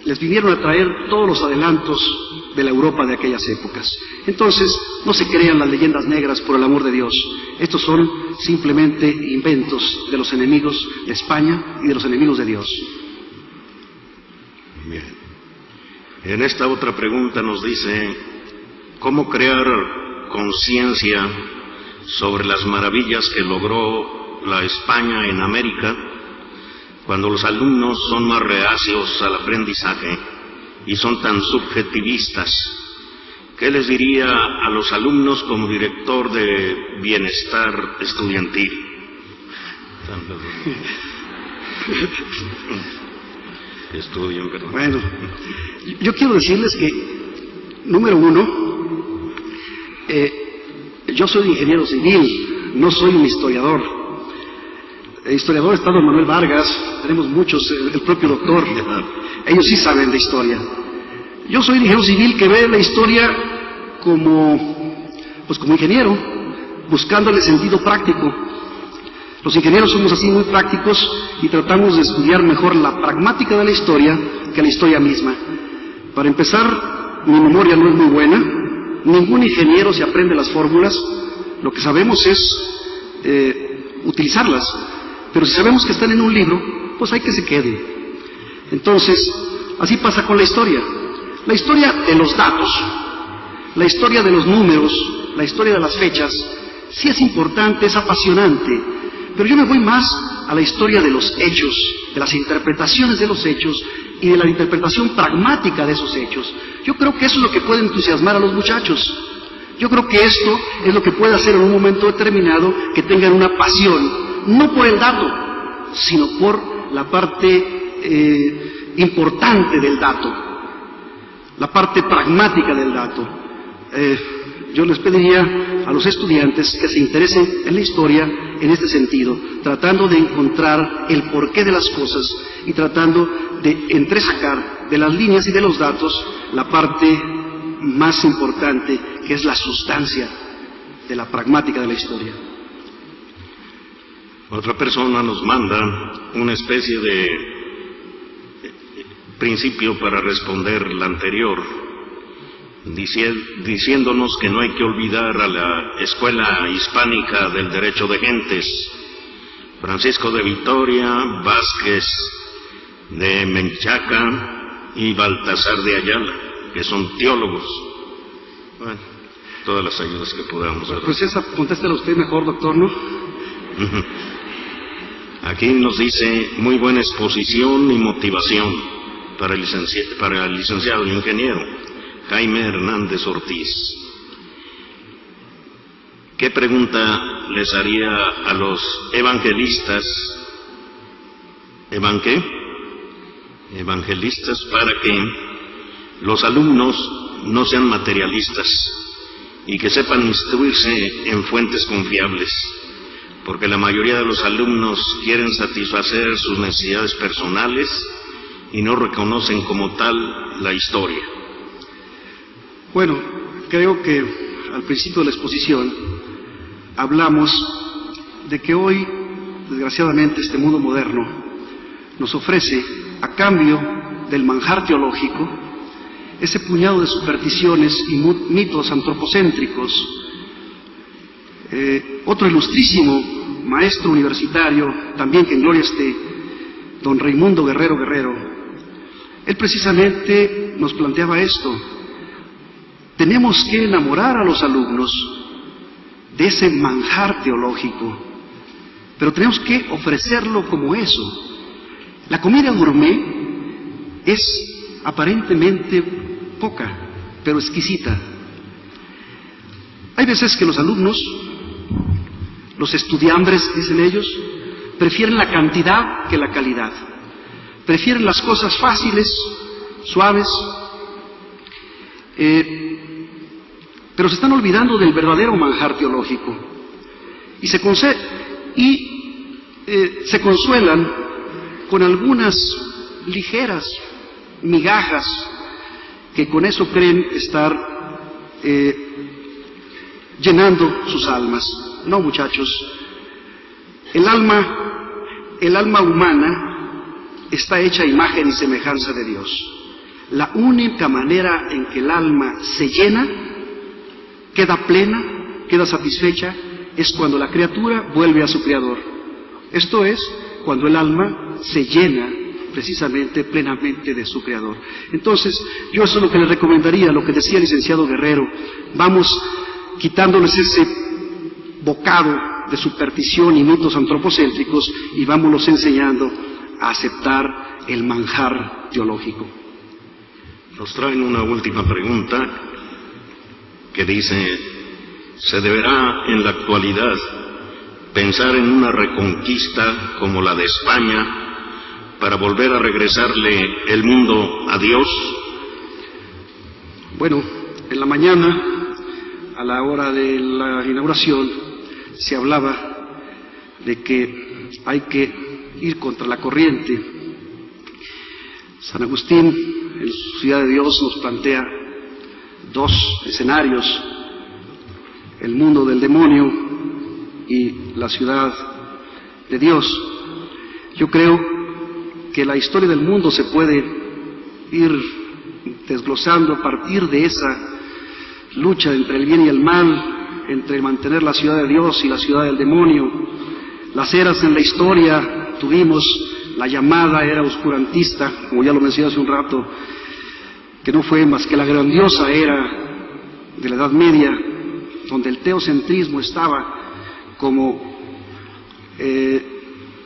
les vinieron a traer todos los adelantos de la Europa de aquellas épocas. Entonces, no se crean las leyendas negras, por el amor de Dios. Estos son simplemente inventos de los enemigos de España y de los enemigos de Dios. Bien. En esta otra pregunta nos dice, ¿cómo crear conciencia sobre las maravillas que logró la España en América cuando los alumnos son más reacios al aprendizaje y son tan subjetivistas? ¿Qué les diría a los alumnos como director de bienestar estudiantil? Estudian, perdón. Bueno, yo quiero decirles que, número uno, yo soy ingeniero civil, no soy un historiador. El historiador está don Manuel Vargas, tenemos muchos, el propio doctor, ellos sí saben de historia. Yo soy ingeniero civil que ve la historia como ingeniero, buscándole sentido práctico. Los ingenieros somos así muy prácticos y tratamos de estudiar mejor la pragmática de la historia que la historia misma. Para empezar, mi memoria no es muy buena, ningún ingeniero se aprende las fórmulas, lo que sabemos es utilizarlas, pero si sabemos que están en un libro, pues hay que se queden. Entonces, así pasa con la historia. La historia de los datos, la historia de los números, la historia de las fechas, sí es importante, es apasionante, pero yo me voy más a la historia de los hechos, de las interpretaciones de los hechos y de la interpretación pragmática de esos hechos. Yo creo que eso es lo que puede entusiasmar a los muchachos. Yo creo que esto es lo que puede hacer en un momento determinado que tengan una pasión, no por el dato, sino por la parte importante del dato, la parte pragmática del dato. Yo les pediría a los estudiantes que se interesen en la historia en este sentido, tratando de encontrar el porqué de las cosas y tratando de entresacar de las líneas y de los datos la parte más importante, que es la sustancia de la pragmática de la historia. Otra persona nos manda una especie de principio para responder la anterior, diciéndonos que no hay que olvidar a la escuela hispánica del derecho de gentes, Francisco de Vitoria, Vázquez de Menchaca y Baltasar de Ayala, que son teólogos. Bueno, todas las ayudas que podamos dar. Pues esa, contéstela usted mejor, doctor, ¿no? Aquí nos dice: muy buena exposición y motivación para el licenciado y ingeniero Jaime Hernández Ortiz. ¿Qué pregunta les haría a los evangelistas? Evangelistas, para que los alumnos no sean materialistas y que sepan instruirse en fuentes confiables, porque la mayoría de los alumnos quieren satisfacer sus necesidades personales y no reconocen como tal la historia. Bueno, creo que al principio de la exposición hablamos de que hoy, desgraciadamente, este mundo moderno nos ofrece, a cambio del manjar teológico, ese puñado de supersticiones y mitos antropocéntricos. Otro ilustrísimo maestro universitario, también que en gloria esté, don Raimundo Guerrero, él precisamente nos planteaba esto: tenemos que enamorar a los alumnos de ese manjar teológico, pero tenemos que ofrecerlo como eso. La comida gourmet es aparentemente poca, pero exquisita. Hay veces que los alumnos, los estudiambres, dicen ellos, prefieren la cantidad que la calidad. Prefieren las cosas fáciles, suaves, pero se están olvidando del verdadero manjar teológico. Y se consuelan con algunas ligeras migajas que con eso creen estar llenando sus almas. No, muchachos, el alma humana está hecha a imagen y semejanza de Dios. La única manera en que el alma se llena, queda plena, queda satisfecha, es cuando la criatura vuelve a su Creador. Esto es, cuando el alma se llena precisamente plenamente de su Creador. Entonces, yo eso es lo que le recomendaría, lo que decía el licenciado Guerrero: vamos quitándoles ese bocado de superstición y mitos antropocéntricos y vámonos enseñando a aceptar el manjar teológico. Nos traen una última pregunta que dice: ¿se deberá en la actualidad pensar en una reconquista como la de España para volver a regresarle el mundo a Dios? Bueno, en la mañana, a la hora de la inauguración, se hablaba de que hay que ir contra la corriente. San Agustín, en su Ciudad de Dios, nos plantea dos escenarios: el mundo del demonio y la ciudad de Dios. Yo creo que la historia del mundo se puede ir desglosando a partir de esa lucha entre el bien y el mal, entre mantener la ciudad de Dios y la ciudad del demonio. Las eras en la historia, tuvimos la llamada era oscurantista, como ya lo mencioné hace un rato, que no fue más que la grandiosa era de la Edad Media, donde el teocentrismo estaba como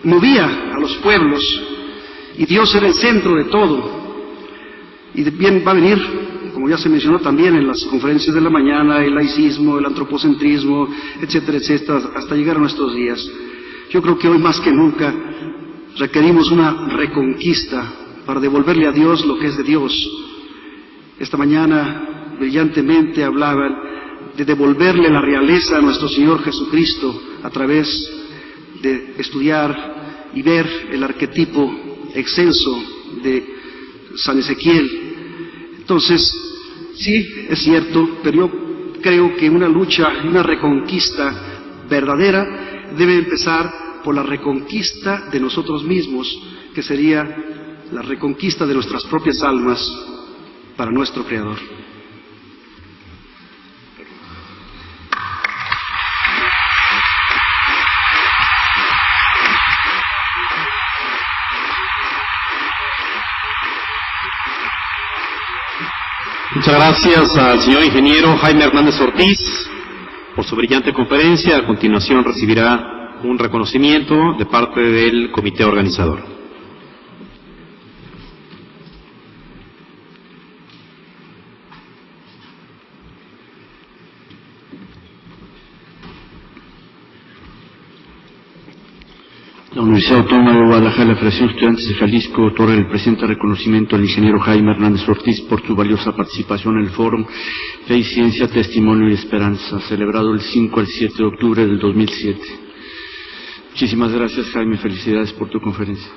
movía a los pueblos y Dios era el centro de todo. Y bien va a venir, como ya se mencionó también en las conferencias de la mañana, el laicismo, el antropocentrismo, etcétera, etcétera, hasta llegar a nuestros días. Yo creo que hoy más que nunca requerimos una reconquista para devolverle a Dios lo que es de Dios. Esta mañana brillantemente hablaban de devolverle la realeza a nuestro Señor Jesucristo a través de estudiar y ver el arquetipo excelso de San Ezequiel. Entonces, sí, es cierto, pero yo creo que una lucha, una reconquista verdadera debe empezar por la reconquista de nosotros mismos, que sería la reconquista de nuestras propias almas para nuestro Creador. Muchas gracias al señor ingeniero Jaime Hernández Ortiz por su brillante conferencia. A continuación recibirá un reconocimiento de parte del comité organizador. La Universidad Autónoma de Guadalajara, la Federación de Estudiantes de Jalisco, otorga el presente reconocimiento al ingeniero Jaime Hernández Ortiz por su valiosa participación en el Foro Fe y Ciencia, Testimonio y Esperanza, celebrado el 5 al 7 de octubre del 2007. Muchísimas gracias, Jaime. Felicidades por tu conferencia.